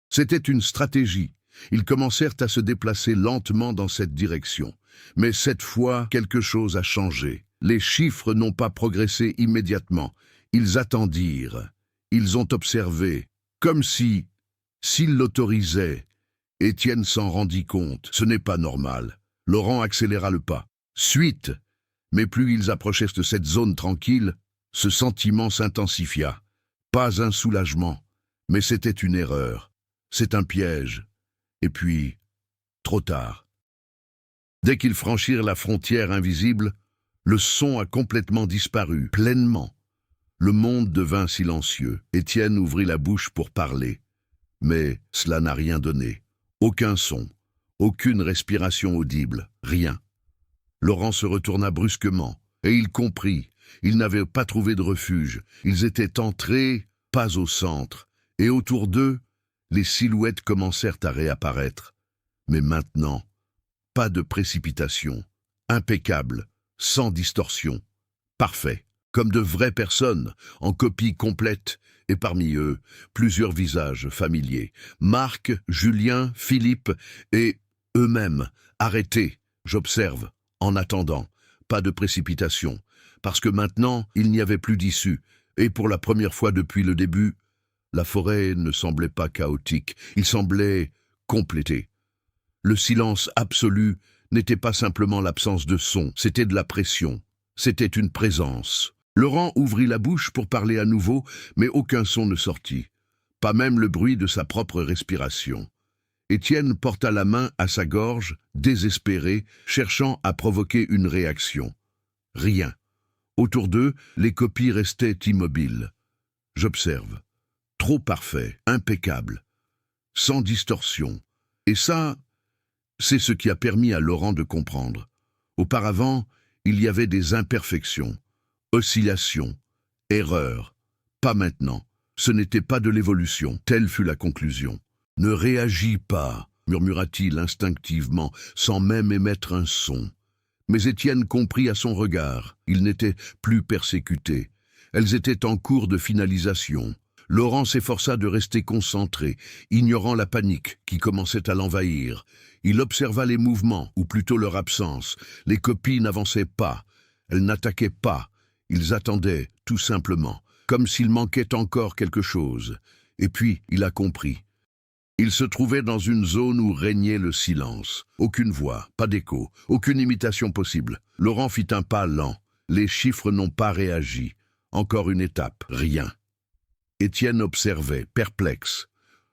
Speaker 1: C'était une stratégie. Ils commencèrent à se déplacer lentement dans cette direction. Mais cette fois, quelque chose a changé. Les chiffres n'ont pas progressé immédiatement. Ils attendirent. Ils ont observé. Comme si, s'ils l'autorisaient, Étienne s'en rendit compte. Ce n'est pas normal. Laurent accéléra le pas. Suite. Mais plus ils approchaient de cette zone tranquille, ce sentiment s'intensifia. Pas un soulagement, mais c'était une erreur. C'est un piège. Et puis, trop tard. Dès qu'ils franchirent la frontière invisible, le son a complètement disparu, pleinement. Le monde devint silencieux. Étienne ouvrit la bouche pour parler. Mais cela n'a rien donné. Aucun son, aucune respiration audible, rien. Laurent se retourna brusquement, et il comprit. Ils n'avaient pas trouvé de refuge. Ils étaient entrés, pas au centre, et autour d'eux, les silhouettes commencèrent à réapparaître. Mais maintenant, pas de précipitation, impeccable, sans distorsion, parfait, comme de vraies personnes, en copie complète, et parmi eux, plusieurs visages familiers. Marc, Julien, Philippe, et eux-mêmes, arrêtés, j'observe, en attendant, pas de précipitation, parce que maintenant, il n'y avait plus d'issue, et pour la première fois depuis le début, la forêt ne semblait pas chaotique, il semblait complété. Le silence absolu n'était pas simplement l'absence de son, c'était de la pression, c'était une présence. Laurent ouvrit la bouche pour parler à nouveau, mais aucun son ne sortit, pas même le bruit de sa propre respiration. Étienne porta la main à sa gorge, désespéré, cherchant à provoquer une réaction. Rien. Autour d'eux, les copies restaient immobiles. J'observe. Trop parfait, impeccable, sans distorsion. Et ça, c'est ce qui a permis à Laurent de comprendre. Auparavant, il y avait des imperfections, oscillations, erreurs. Pas maintenant. Ce n'était pas de l'évolution. Telle fut la conclusion. « Ne réagis pas », murmura-t-il instinctivement, sans même émettre un son. Mais Étienne comprit à son regard. Il n'était plus persécuté. Elles étaient en cours de finalisation. Laurent s'efforça de rester concentré, ignorant la panique qui commençait à l'envahir. Il observa les mouvements, ou plutôt leur absence. Les copies n'avançaient pas. Elles n'attaquaient pas. Ils attendaient, tout simplement, comme s'il manquait encore quelque chose. Et puis, il a compris. Il se trouvait dans une zone où régnait le silence. Aucune voix, pas d'écho, aucune imitation possible. Laurent fit un pas lent. Les chiffres n'ont pas réagi. Encore une étape, rien. Étienne observait, perplexe.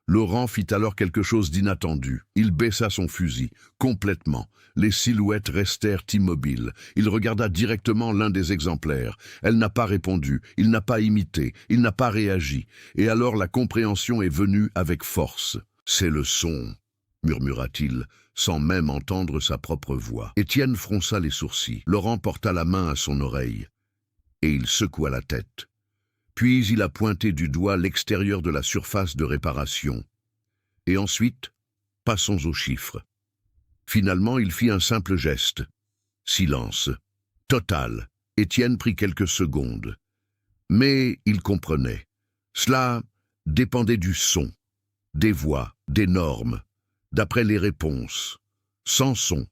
Speaker 1: Laurent fit alors quelque chose d'inattendu. Il baissa son fusil, complètement. Les silhouettes restèrent immobiles. Il regarda directement l'un des exemplaires. Elle n'a pas répondu, il n'a pas imité, il n'a pas réagi. Et alors la compréhension est venue avec force. « C'est le son », murmura-t-il, sans même entendre sa propre voix. Étienne fronça les sourcils. Laurent porta la main à son oreille. Et il secoua la tête. Puis il a pointé du doigt l'extérieur de la surface de réparation. Et ensuite, passons aux chiffres. Finalement, il fit un simple geste. Silence. Total. Étienne prit quelques secondes. Mais il comprenait. Cela dépendait du son, des voix, des normes, d'après les réponses. Sans son,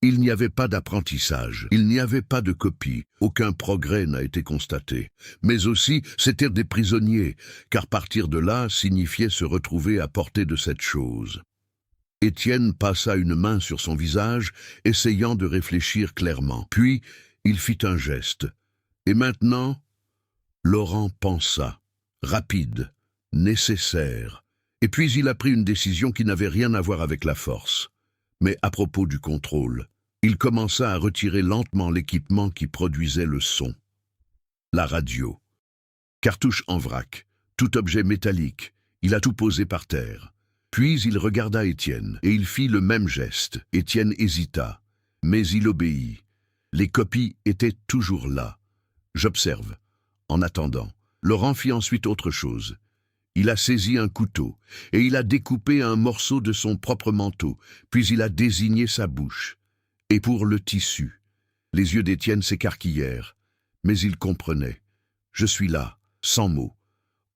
Speaker 1: il n'y avait pas d'apprentissage, il n'y avait pas de copie, aucun progrès n'a été constaté. Mais aussi, c'étaient des prisonniers, car partir de là signifiait se retrouver à portée de cette chose. Étienne passa une main sur son visage, essayant de réfléchir clairement. Puis, il fit un geste. Et maintenant, Laurent pensa, rapide, nécessaire. Et puis il a pris une décision qui n'avait rien à voir avec la force. Mais à propos du contrôle, Il commença à retirer lentement l'équipement qui produisait le son. La radio. Cartouche en vrac, tout objet métallique, il a tout posé par terre. Puis il regarda Étienne, et il fit le même geste. Étienne hésita, mais il obéit. Les copies étaient toujours là. J'observe. En attendant, Laurent fit ensuite autre chose. Il a saisi un couteau, et il a découpé un morceau de son propre manteau, puis il a désigné sa bouche. Et pour le tissu, les yeux d'Étienne s'écarquillèrent, mais il comprenait. Je suis là, sans mots.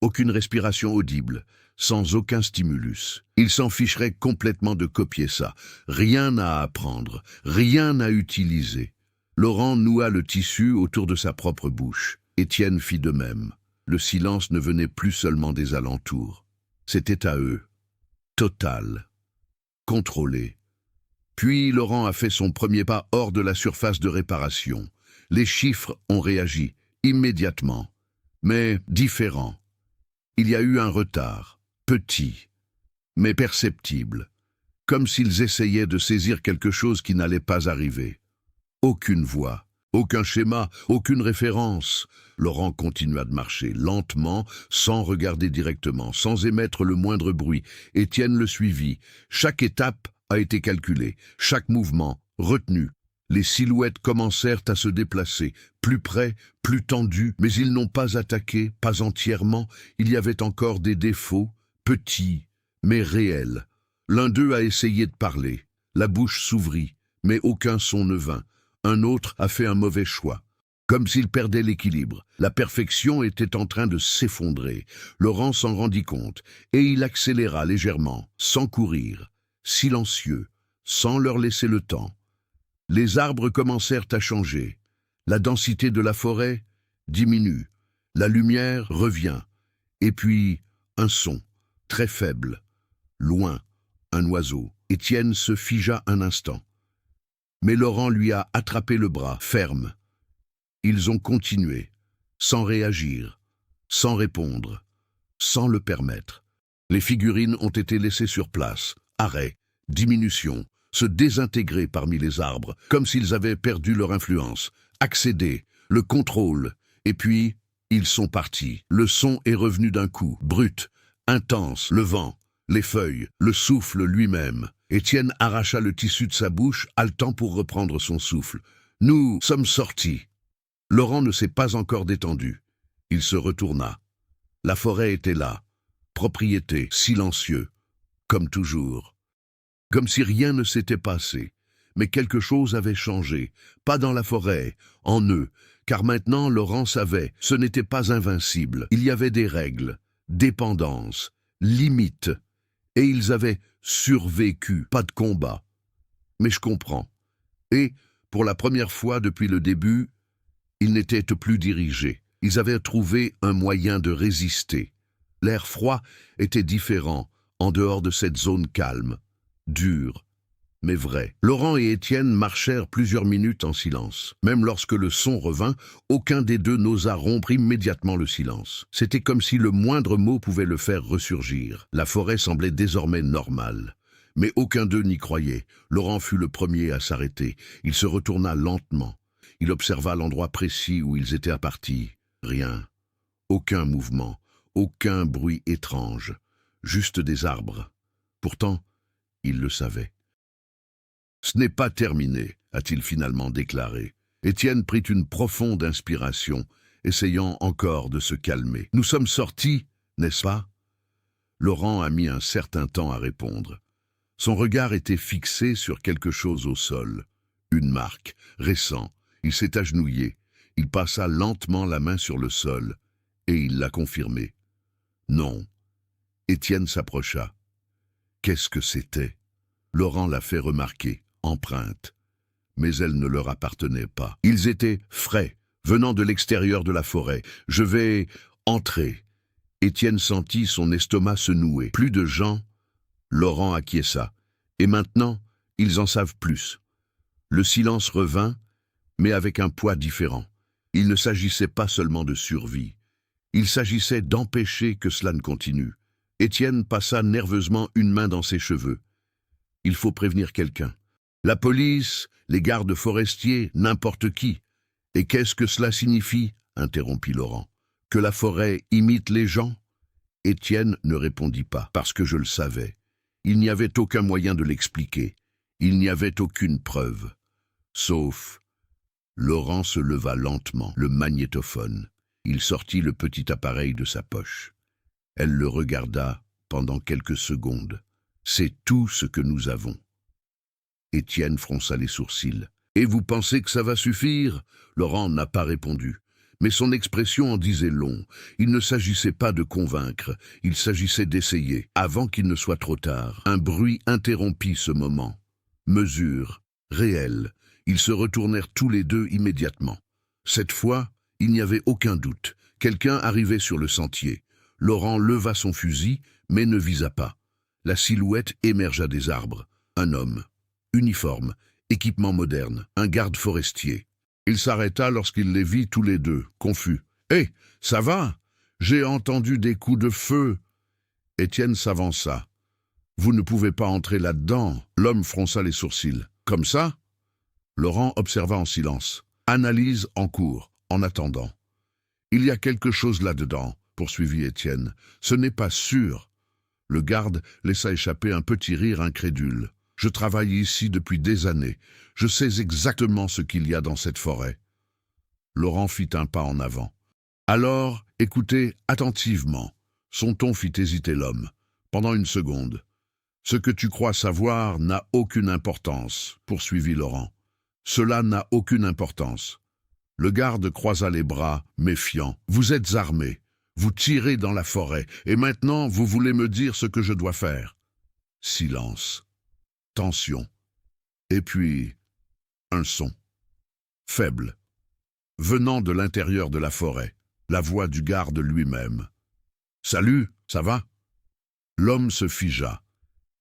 Speaker 1: Aucune respiration audible, sans aucun stimulus. Il s'en ficherait complètement de copier ça. Rien à apprendre, rien à utiliser. Laurent noua le tissu autour de sa propre bouche. Étienne fit de même. Le silence ne venait plus seulement des alentours. C'était à eux. Total. Contrôlé. Puis Laurent a fait son premier pas hors de la surface de réparation. Les chiffres ont réagi, immédiatement. Mais différent. Il y a eu un retard, petit, mais perceptible, comme s'ils essayaient de saisir quelque chose qui n'allait pas arriver. Aucune voix, aucun schéma, aucune référence. Laurent continua de marcher, lentement, sans regarder directement, sans émettre le moindre bruit. Étienne le suivit. Chaque étape a été calculée, chaque mouvement retenu. Les silhouettes commencèrent à se déplacer, plus près, plus tendues, mais ils n'ont pas attaqué, pas entièrement. Il y avait encore des défauts, petits, mais réels. L'un d'eux a essayé de parler. La bouche s'ouvrit, mais aucun son ne vint. Un autre a fait un mauvais choix. Comme s'il perdait l'équilibre. La perfection était en train de s'effondrer. Laurent s'en rendit compte, et il accéléra légèrement, sans courir, silencieux, sans leur laisser le temps. Les arbres commencèrent à changer. La densité de la forêt diminue. La lumière revient. Et puis, un son, très faible. Loin, un oiseau. Étienne se figea un instant. Mais Laurent lui a attrapé le bras, ferme. Ils ont continué, sans réagir, sans répondre, sans le permettre. Les figurines ont été laissées sur place. Arrêt, diminution, se désintégrer parmi les arbres, comme s'ils avaient perdu leur influence, accéder, le contrôle, et puis, ils sont partis. Le son est revenu d'un coup, brut, intense, le vent, les feuilles, le souffle lui-même. Étienne arracha le tissu de sa bouche, haletant pour reprendre son souffle. Nous sommes sortis. Laurent ne s'est pas encore détendu. Il se retourna. La forêt était là, propriété, silencieux, comme toujours. Comme si rien ne s'était passé, mais quelque chose avait changé, pas dans la forêt, en eux, car maintenant Laurent savait, ce n'était pas invincible. Il y avait des règles, dépendance, limites, et ils avaient survécu, pas de combat. Mais je comprends. Et, pour la première fois depuis le début, ils n'étaient plus dirigés. Ils avaient trouvé un moyen de résister. L'air froid était différent, en dehors de cette zone calme. Dur, mais vrai. Laurent et Étienne marchèrent plusieurs minutes en silence. Même lorsque le son revint, aucun des deux n'osa rompre immédiatement le silence. C'était comme si le moindre mot pouvait le faire ressurgir. La forêt semblait désormais normale. Mais aucun d'eux n'y croyait. Laurent fut le premier à s'arrêter. Il se retourna lentement. Il observa l'endroit précis où ils étaient partis. Rien. Aucun mouvement. Aucun bruit étrange. Juste des arbres. Pourtant, il le savait. « Ce n'est pas terminé », a-t-il finalement déclaré. Étienne prit une profonde inspiration, essayant encore de se calmer. « Nous sommes sortis, n'est-ce pas ?» Laurent a mis un certain temps à répondre. Son regard était fixé sur quelque chose au sol. Une marque, récent. Il s'est agenouillé. Il passa lentement la main sur le sol, et il l'a confirmé. « Non. » Étienne s'approcha. Qu'est-ce que c'était? Laurent l'a fait remarquer, empreinte. Mais elle ne leur appartenait pas. Ils étaient frais, venant de l'extérieur de la forêt. Je vais entrer. Étienne sentit son estomac se nouer. Plus de gens. Laurent acquiesça. Et maintenant, ils en savent plus. Le silence revint, mais avec un poids différent. Il ne s'agissait pas seulement de survie. Il s'agissait d'empêcher que cela ne continue. Étienne passa nerveusement une main dans ses cheveux. Il faut prévenir quelqu'un. La police, les gardes forestiers, n'importe qui. Et qu'est-ce que cela signifie? Interrompit Laurent. Que la forêt imite les gens? Étienne ne répondit pas, parce que je le savais. Il n'y avait aucun moyen de l'expliquer. Il n'y avait aucune preuve. Sauf... Laurent se leva lentement, le magnétophone. Il sortit le petit appareil de sa poche. Elle le regarda pendant quelques secondes. C'est tout ce que nous avons. Étienne fronça les sourcils. Et vous pensez que ça va suffire? Laurent n'a pas répondu. Mais son expression en disait long. Il ne s'agissait pas de convaincre, il s'agissait d'essayer, avant qu'il ne soit trop tard. Un bruit interrompit ce moment. Mesure, réelle. Ils se retournèrent tous les deux immédiatement. Cette fois, il n'y avait aucun doute. Quelqu'un arrivait sur le sentier. Laurent leva son fusil, mais ne visa pas. La silhouette émergea des arbres. Un homme. Uniforme, équipement moderne, un garde forestier. Il s'arrêta lorsqu'il les vit tous les deux, confus. « Hé, ça va? J'ai entendu des coups de feu. » Étienne s'avança. « Vous ne pouvez pas entrer là-dedans. » L'homme fronça les sourcils. « Comme ça ?» Laurent observa en silence. Analyse en cours, en attendant. « Il y a quelque chose là-dedans, » poursuivit Étienne. « Ce n'est pas sûr. » Le garde laissa échapper un petit rire incrédule. « Je travaille ici depuis des années. Je sais exactement ce qu'il y a dans cette forêt. » Laurent fit un pas en avant. « Alors, écoutez attentivement. » Son ton fit hésiter l'homme. Pendant une seconde. « Ce que tu crois savoir n'a aucune importance, » poursuivit Laurent. « Cela n'a aucune importance. » Le garde croisa les bras, méfiant. « Vous êtes armé. Vous tirez dans la forêt. Et maintenant, vous voulez me dire ce que je dois faire. » Silence. Tension. Et puis, un son. Faible. Venant de l'intérieur de la forêt. La voix du garde lui-même. « Salut, ça va ?» L'homme se figea.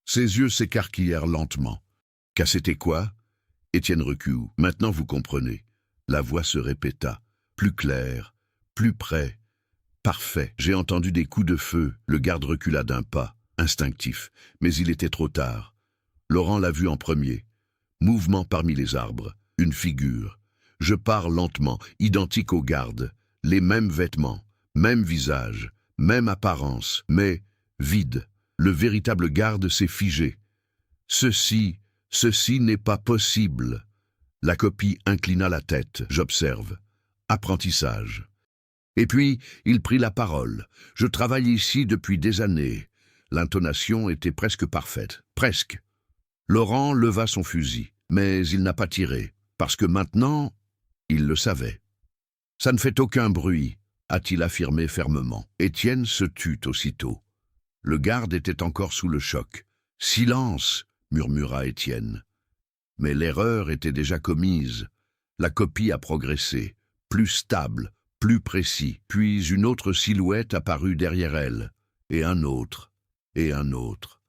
Speaker 1: Ses yeux s'écarquillèrent lentement. « Qu'à c'était quoi ?» Étienne recula. « Maintenant vous comprenez. » La voix se répéta. Plus claire, plus près. Parfait. J'ai entendu des coups de feu. Le garde recula d'un pas, instinctif. Mais il était trop tard. Laurent l'a vu en premier. Mouvement parmi les arbres. Une figure. Je pars lentement, identique au garde. Les mêmes vêtements, même visage, même apparence, mais vide. Le véritable garde s'est figé. Ceci n'est pas possible. La copie inclina la tête. J'observe. Apprentissage. Et puis, il prit la parole. Je travaille ici depuis des années. L'intonation était presque parfaite. Presque. Laurent leva son fusil, mais il n'a pas tiré, parce que maintenant, il le savait. Ça ne fait aucun bruit, a-t-il affirmé fermement. Étienne se tut aussitôt. Le garde était encore sous le choc. « Silence !» murmura Étienne. Mais l'erreur était déjà commise. La copie a progressé, plus stable, plus précis. Puis une autre silhouette apparut derrière elle, et un autre, et un autre.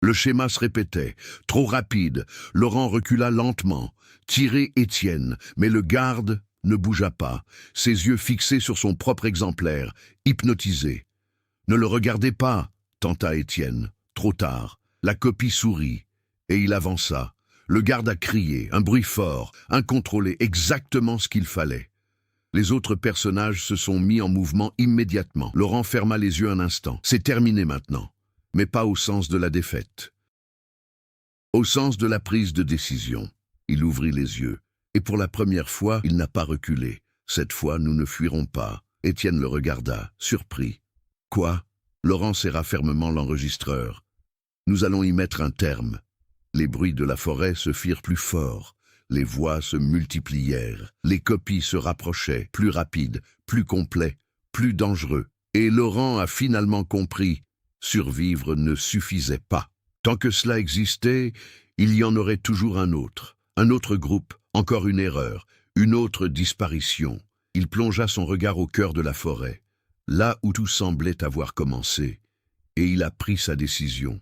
Speaker 1: Le schéma se répétait, trop rapide. Laurent recula lentement, tirait Étienne, mais le garde ne bougea pas, ses yeux fixés sur son propre exemplaire, hypnotisé. « Ne le regardez pas !» tenta Étienne. Trop tard. La copie sourit, et il avança. Le garde a crié, un bruit fort, incontrôlé, exactement ce qu'il fallait. Les autres personnages se sont mis en mouvement immédiatement. Laurent ferma les yeux un instant. C'est terminé maintenant, mais pas au sens de la défaite. Au sens de la prise de décision. Il ouvrit les yeux, et pour la première fois, il n'a pas reculé. Cette fois, nous ne fuirons pas. Étienne le regarda, surpris. Quoi? Laurent serra fermement l'enregistreur. Nous allons y mettre un terme. Les bruits de la forêt se firent plus forts. Les voix se multiplièrent. Les copies se rapprochaient, plus rapides, plus complets, plus dangereux. Et Laurent a finalement compris. Survivre ne suffisait pas. Tant que cela existait, il y en aurait toujours un autre groupe, encore une erreur, une autre disparition. Il plongea son regard au cœur de la forêt, là où tout semblait avoir commencé, et il a pris sa décision.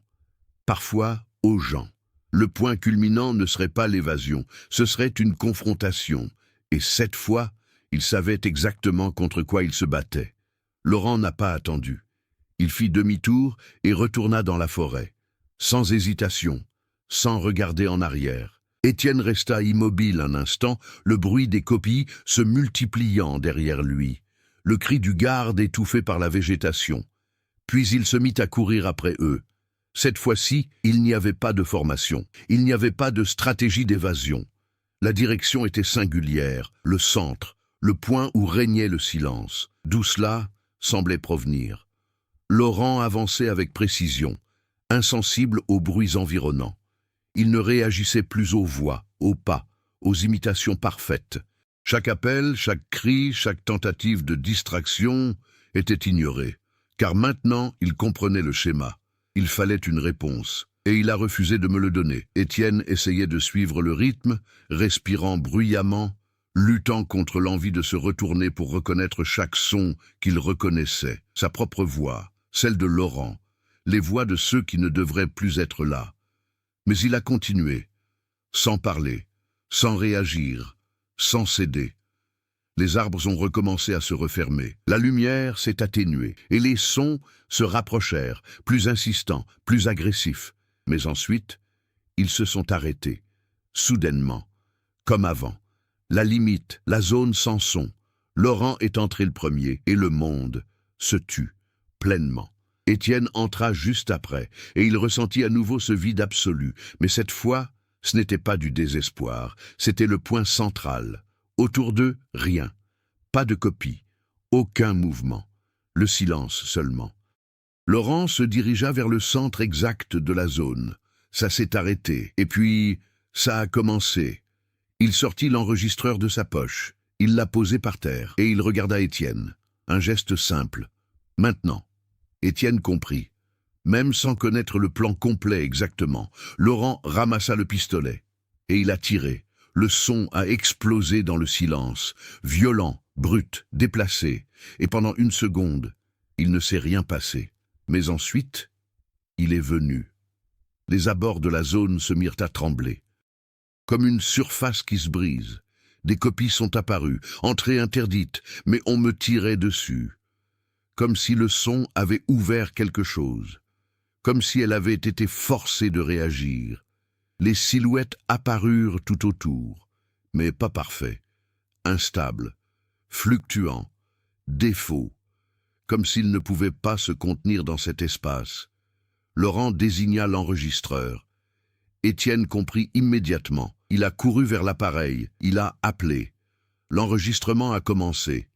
Speaker 1: Parfois, aux gens. Le point culminant ne serait pas l'évasion, ce serait une confrontation, et cette fois, il savait exactement contre quoi il se battait. Laurent n'a pas attendu. Il fit demi-tour et retourna dans la forêt, sans hésitation, sans regarder en arrière. Étienne resta immobile un instant, le bruit des copies se multipliant derrière lui, le cri du garde étouffé par la végétation. Puis il se mit à courir après eux. Cette fois-ci, il n'y avait pas de formation, il n'y avait pas de stratégie d'évasion. La direction était singulière, le centre, le point où régnait le silence, d'où cela semblait provenir. Laurent avançait avec précision, insensible aux bruits environnants. Il ne réagissait plus aux voix, aux pas, aux imitations parfaites. Chaque appel, chaque cri, chaque tentative de distraction était ignoré, car maintenant il comprenait le schéma. Il fallait une réponse, et il a refusé de me le donner. Étienne essayait de suivre le rythme, respirant bruyamment, luttant contre l'envie de se retourner pour reconnaître chaque son qu'il reconnaissait, sa propre voix, celle de Laurent, les voix de ceux qui ne devraient plus être là. Mais il a continué, sans parler, sans réagir, sans céder. Les arbres ont recommencé à se refermer, la lumière s'est atténuée, et les sons se rapprochèrent, plus insistants, plus agressifs. Mais ensuite, ils se sont arrêtés, soudainement, comme avant. La limite, la zone sans son. Laurent est entré le premier, et le monde se tut, pleinement. Étienne entra juste après, et il ressentit à nouveau ce vide absolu. Mais cette fois, ce n'était pas du désespoir, c'était le point central. Autour d'eux, rien. Pas de copie, aucun mouvement. Le silence seulement. Laurent se dirigea vers le centre exact de la zone. Ça s'est arrêté, et puis, ça a commencé. Il sortit l'enregistreur de sa poche. Il l'a posé par terre, et il regarda Étienne. Un geste simple. Maintenant. Étienne comprit. Même sans connaître le plan complet exactement, Laurent ramassa le pistolet. Et il a tiré. Le son a explosé dans le silence, violent, brut, déplacé. Et pendant une seconde, il ne s'est rien passé. Mais ensuite, il est venu. Les abords de la zone se mirent à trembler. Comme une surface qui se brise. Des copies sont apparues, entrée interdite, mais on me tirait dessus. Comme si le son avait ouvert quelque chose, comme si elle avait été forcée de réagir. Les silhouettes apparurent tout autour, mais pas parfaits, instables, fluctuants, défauts, comme s'ils ne pouvaient pas se contenir dans cet espace. Laurent désigna l'enregistreur. Étienne comprit immédiatement. Il a couru vers l'appareil, il a appelé. L'enregistrement a commencé.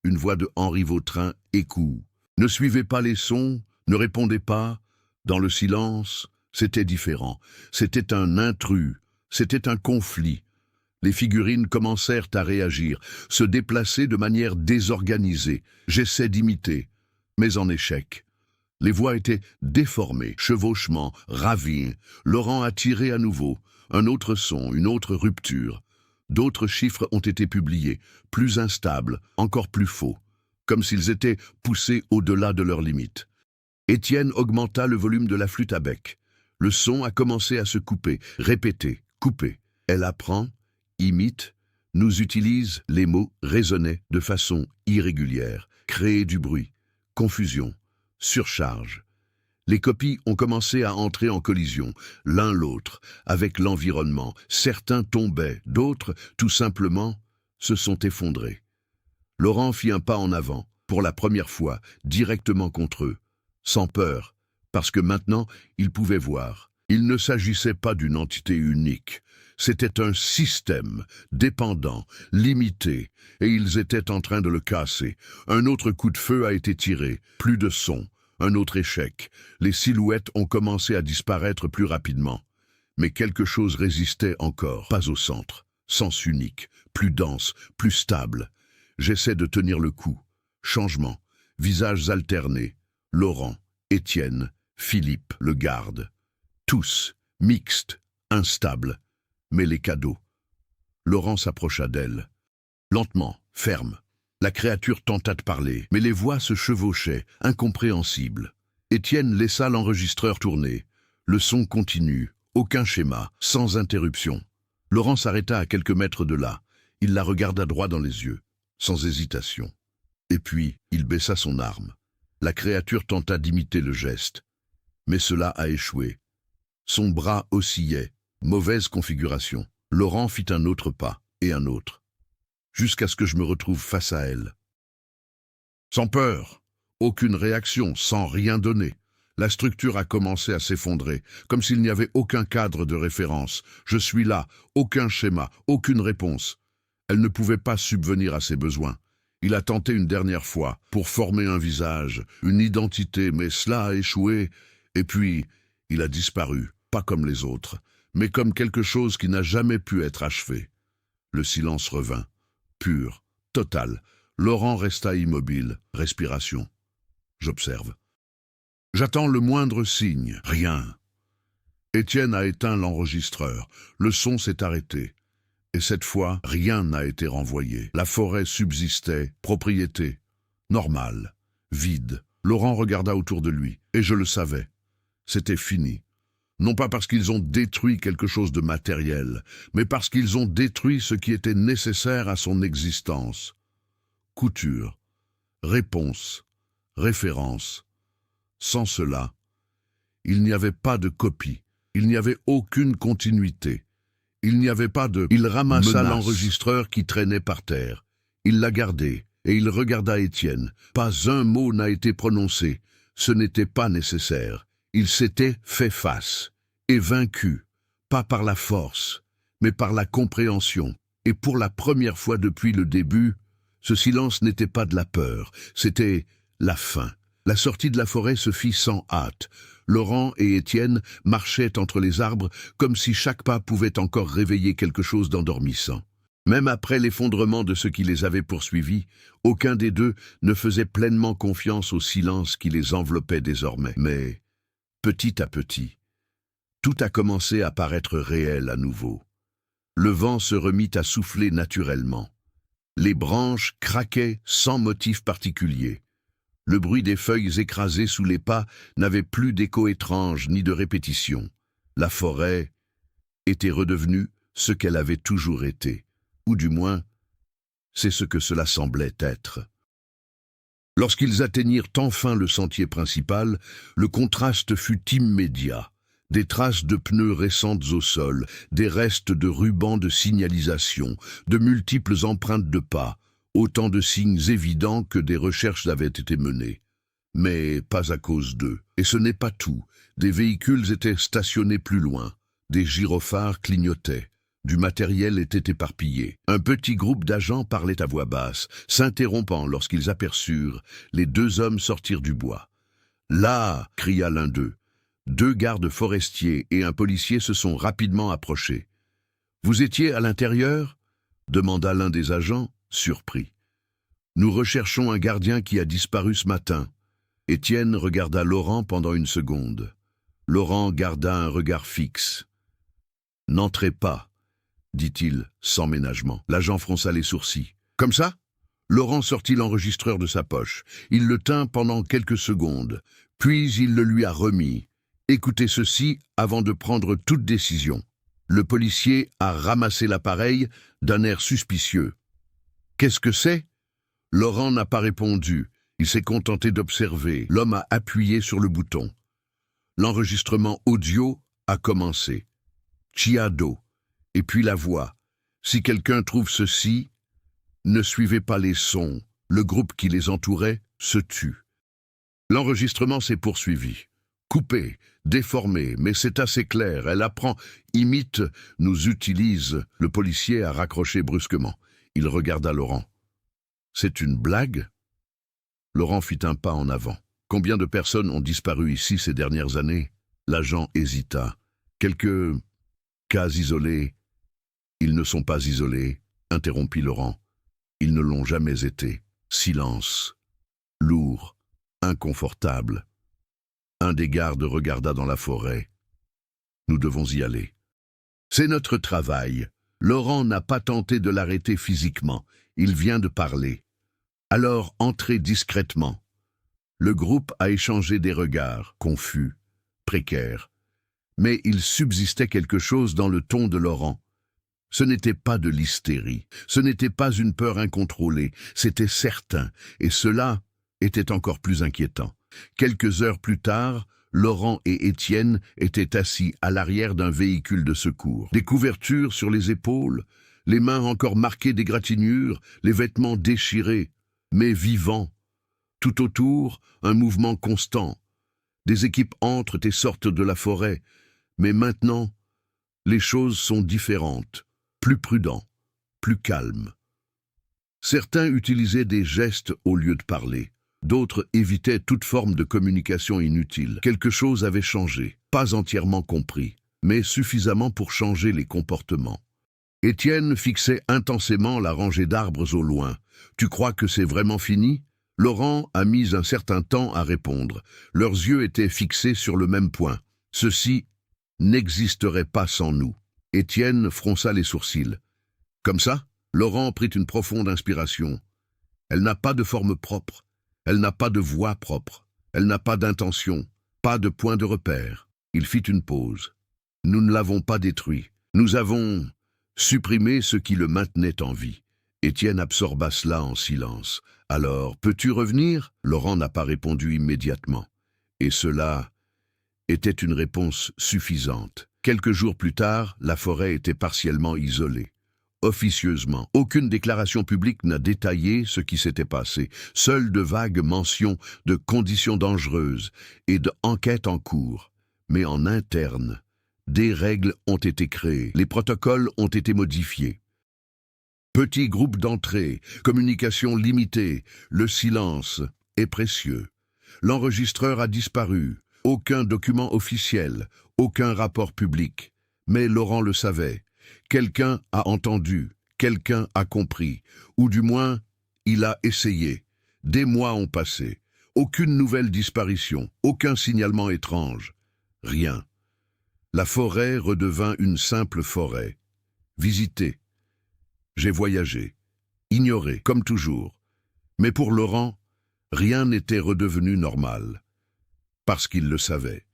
Speaker 1: Une voix de Henri Vautrin écoute. Ne suivez pas les sons, ne répondez pas. Dans le silence, c'était différent. C'était un intrus, c'était un conflit. Les figurines commencèrent à réagir, se déplacer de manière désorganisée. J'essaie d'imiter, mais en échec. Les voix étaient déformées, chevauchements, ravines. Laurent a tiré à nouveau. Un autre son, une autre rupture. D'autres chiffres ont été publiés, plus instables, encore plus faux, comme s'ils étaient poussés au-delà de leurs limites. Étienne augmenta le volume de la flûte à bec. Le son a commencé à se couper, répéter, couper. Elle apprend, imite, nous utilise les mots, résonnait de façon irrégulière, créer du bruit, confusion, surcharge. Les copies ont commencé à entrer en collision, l'un l'autre, avec l'environnement. Certains tombaient, d'autres, tout simplement, se sont effondrés. Laurent fit un pas en avant, pour la première fois, directement contre eux, sans peur, parce que maintenant, il pouvait voir. Il ne s'agissait pas d'une entité unique. C'était un système, dépendant, limité, et ils étaient en train de le casser. Un autre coup de feu a été tiré, plus de son. Un autre échec. Les silhouettes ont commencé à disparaître plus rapidement. Mais quelque chose résistait encore, pas au centre. Sens unique, plus dense, plus stable. J'essaie de tenir le coup. Changement. Visages alternés. Laurent, Étienne, Philippe, le garde. Tous, mixtes, instables. Mais les cadeaux. Laurent s'approcha d'elle. Lentement, ferme. La créature tenta de parler, mais les voix se chevauchaient, incompréhensibles. Étienne laissa l'enregistreur tourner. Le son continue, aucun schéma, sans interruption. Laurent s'arrêta à quelques mètres de là. Il la regarda droit dans les yeux, sans hésitation. Et puis, il baissa son arme. La créature tenta d'imiter le geste. Mais cela a échoué. Son bras oscillait, mauvaise configuration. Laurent fit un autre pas, et un autre, jusqu'à ce que je me retrouve face à elle. Sans peur, aucune réaction, sans rien donner. La structure a commencé à s'effondrer, comme s'il n'y avait aucun cadre de référence. Je suis là, aucun schéma, aucune réponse. Elle ne pouvait pas subvenir à ses besoins. Il a tenté une dernière fois, pour former un visage, une identité, mais cela a échoué. Et puis, il a disparu, pas comme les autres, mais comme quelque chose qui n'a jamais pu être achevé. Le silence revint, pur, total. Laurent resta immobile, respiration. J'observe. J'attends le moindre signe, rien. Étienne a éteint l'enregistreur, le son s'est arrêté. Et cette fois, rien n'a été renvoyé. La forêt subsistait, propriété, normale, vide. Laurent regarda autour de lui, et je le savais. C'était fini. Non pas parce qu'ils ont détruit quelque chose de matériel, mais parce qu'ils ont détruit ce qui était nécessaire à son existence. Couture, réponse, référence. Sans cela, il n'y avait pas de copie, il n'y avait aucune continuité. Il n'y avait pas de... Il ramassa l'enregistreur qui traînait par terre. Il l'a gardé, et il regarda Étienne. Pas un mot n'a été prononcé. Ce n'était pas nécessaire. Il s'était fait face, et vaincu, pas par la force, mais par la compréhension. Et pour la première fois depuis le début, ce silence n'était pas de la peur, c'était la fin. La sortie de la forêt se fit sans hâte. Laurent et Étienne marchaient entre les arbres comme si chaque pas pouvait encore réveiller quelque chose d'endormissant. Même après l'effondrement de ce qui les avait poursuivis, aucun des deux ne faisait pleinement confiance au silence qui les enveloppait désormais. Mais, petit à petit, tout a commencé à paraître réel à nouveau. Le vent se remit à souffler naturellement. Les branches craquaient sans motif particulier. Le bruit des feuilles écrasées sous les pas n'avait plus d'écho étrange ni de répétition. La forêt était redevenue ce qu'elle avait toujours été, ou du moins, c'est ce que cela semblait être. Lorsqu'ils atteignirent enfin le sentier principal, le contraste fut immédiat. Des traces de pneus récentes au sol, des restes de rubans de signalisation, de multiples empreintes de pas, autant de signes évidents que des recherches avaient été menées. Mais pas à cause d'eux. Et ce n'est pas tout. Des véhicules étaient stationnés plus loin. Des gyrophares clignotaient. Du matériel était éparpillé. Un petit groupe d'agents parlait à voix basse, s'interrompant lorsqu'ils aperçurent les deux hommes sortir du bois. « Là !» cria l'un d'eux. Deux gardes forestiers et un policier se sont rapidement approchés. « Vous étiez à l'intérieur » demanda l'un des agents, surpris. « Nous recherchons un gardien qui a disparu ce matin. » Étienne regarda Laurent pendant une seconde. Laurent garda un regard fixe. « N'entrez pas, » dit-il, sans ménagement. L'agent fronça les sourcils. « Comme ça ?» Laurent sortit l'enregistreur de sa poche. Il le tint pendant quelques secondes, puis il le lui a remis. « Écoutez ceci avant de prendre toute décision. » Le policier a ramassé l'appareil d'un air suspicieux. « Qu'est-ce que c'est ?» Laurent n'a pas répondu. Il s'est contenté d'observer. L'homme a appuyé sur le bouton. L'enregistrement audio a commencé. Chiado. Et puis la voix. Si quelqu'un trouve ceci, ne suivez pas les sons. Le groupe qui les entourait se tue. L'enregistrement s'est poursuivi. Coupé, déformé, mais c'est assez clair. Elle apprend, imite, nous utilise. Le policier a raccroché brusquement. Il regarda Laurent. C'est une blague ? Laurent fit un pas en avant. Combien de personnes ont disparu ici ces dernières années ? L'agent hésita. Quelques cas isolés. Ils ne sont pas isolés, interrompit Laurent. Ils ne l'ont jamais été. Silence. Lourd. Inconfortable. Un des gardes regarda dans la forêt. Nous devons y aller. C'est notre travail. Laurent n'a pas tenté de l'arrêter physiquement. Il vient de parler. Alors entrez discrètement. Le groupe a échangé des regards, confus, précaires. Mais il subsistait quelque chose dans le ton de Laurent. Ce n'était pas de l'hystérie, ce n'était pas une peur incontrôlée, c'était certain, et cela était encore plus inquiétant. Quelques heures plus tard, Laurent et Étienne étaient assis à l'arrière d'un véhicule de secours. Des couvertures sur les épaules, les mains encore marquées d'égratignures, les vêtements déchirés, mais vivants. Tout autour, un mouvement constant. Des équipes entrent et sortent de la forêt, mais maintenant, les choses sont différentes, plus prudents, plus calmes. Certains utilisaient des gestes au lieu de parler. D'autres évitaient toute forme de communication inutile. Quelque chose avait changé, pas entièrement compris, mais suffisamment pour changer les comportements. Étienne fixait intensément la rangée d'arbres au loin. « Tu crois que c'est vraiment fini ?» Laurent a mis un certain temps à répondre. Leurs yeux étaient fixés sur le même point. « Ceci n'existerait pas sans nous. » Étienne fronça les sourcils. « Comme ça ?» Laurent prit une profonde inspiration. « Elle n'a pas de forme propre. Elle n'a pas de voix propre. Elle n'a pas d'intention, pas de point de repère. » Il fit une pause. « Nous ne l'avons pas détruit. Nous avons supprimé ce qui le maintenait en vie. » Étienne absorba cela en silence. « Alors, peux-tu revenir ?» Laurent n'a pas répondu immédiatement. Et cela était une réponse suffisante. Quelques jours plus tard, la forêt était partiellement isolée. Officieusement, aucune déclaration publique n'a détaillé ce qui s'était passé. Seules de vagues mentions de conditions dangereuses et d'enquêtes en cours. Mais en interne, des règles ont été créées. Les protocoles ont été modifiés. Petit groupe d'entrée, communication limitée, le silence est précieux. L'enregistreur a disparu. Aucun document officiel, aucun rapport public. Mais Laurent le savait. Quelqu'un a entendu, quelqu'un a compris, ou du moins, il a essayé. Des mois ont passé. Aucune nouvelle disparition, aucun signalement étrange. Rien. La forêt redevint une simple forêt. Visitée. J'ai voyagé. Ignoré, comme toujours. Mais pour Laurent, rien n'était redevenu normal. Parce qu'il le savait.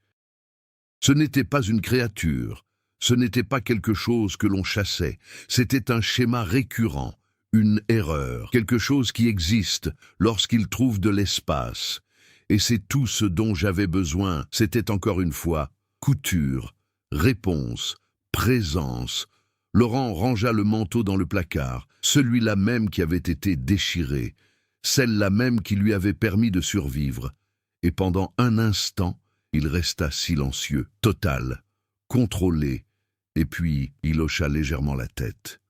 Speaker 1: Ce n'était pas une créature. Ce n'était pas quelque chose que l'on chassait, c'était un schéma récurrent, une erreur, quelque chose qui existe lorsqu'il trouve de l'espace. Et c'est tout ce dont j'avais besoin, c'était encore une fois couture, réponse, présence. Laurent rangea le manteau dans le placard, celui-là même qui avait été déchiré, celle-là même qui lui avait permis de survivre. Et pendant un instant, il resta silencieux, total, contrôlé. Et puis, il hocha légèrement la tête.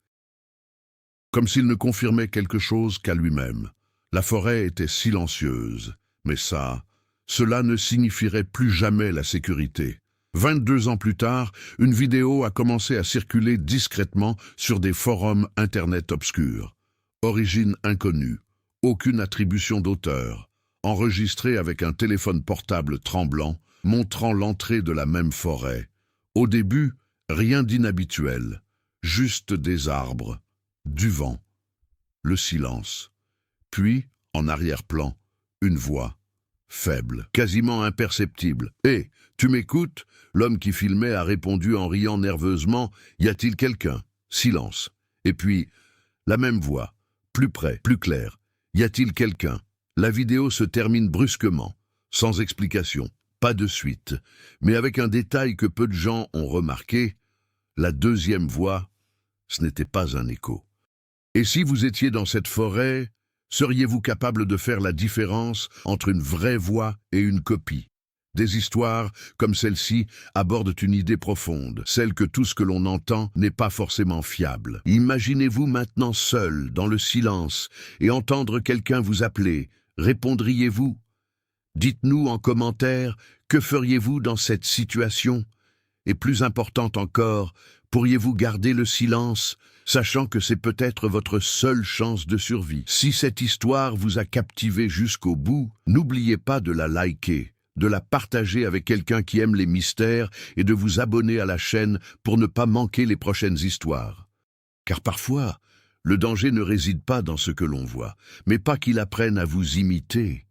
Speaker 1: Comme s'il ne confirmait quelque chose qu'à lui-même. La forêt était silencieuse, mais cela ne signifierait plus jamais la sécurité. 22 ans plus tard, une vidéo a commencé à circuler discrètement sur des forums internet obscurs. Origine inconnue, aucune attribution d'auteur, enregistrée avec un téléphone portable tremblant, montrant l'entrée de la même forêt. Au début, rien d'inhabituel, juste des arbres, du vent, le silence. Puis, en arrière-plan, une voix, faible, quasiment imperceptible. « Hé, tu m'écoutes ?» L'homme qui filmait a répondu en riant nerveusement. « Y a-t-il quelqu'un ?» Silence. Et puis, la même voix, plus près, plus claire. « Y a-t-il quelqu'un ?» La vidéo se termine brusquement, sans explication, pas de suite, mais avec un détail que peu de gens ont remarqué. La deuxième voix, ce n'était pas un écho. Et si vous étiez dans cette forêt, seriez-vous capable de faire la différence entre une vraie voix et une copie? Des histoires comme celle-ci abordent une idée profonde, celle que tout ce que l'on entend n'est pas forcément fiable. Imaginez-vous maintenant seul, dans le silence, et entendre quelqu'un vous appeler. Répondriez-vous? Dites-nous en commentaire, que feriez-vous dans cette situation? Et plus important encore, pourriez-vous garder le silence, sachant que c'est peut-être votre seule chance de survie? Si cette histoire vous a captivé jusqu'au bout, n'oubliez pas de la liker, de la partager avec quelqu'un qui aime les mystères et de vous abonner à la chaîne pour ne pas manquer les prochaines histoires. Car parfois, le danger ne réside pas dans ce que l'on voit, mais pas qu'il apprenne à vous imiter.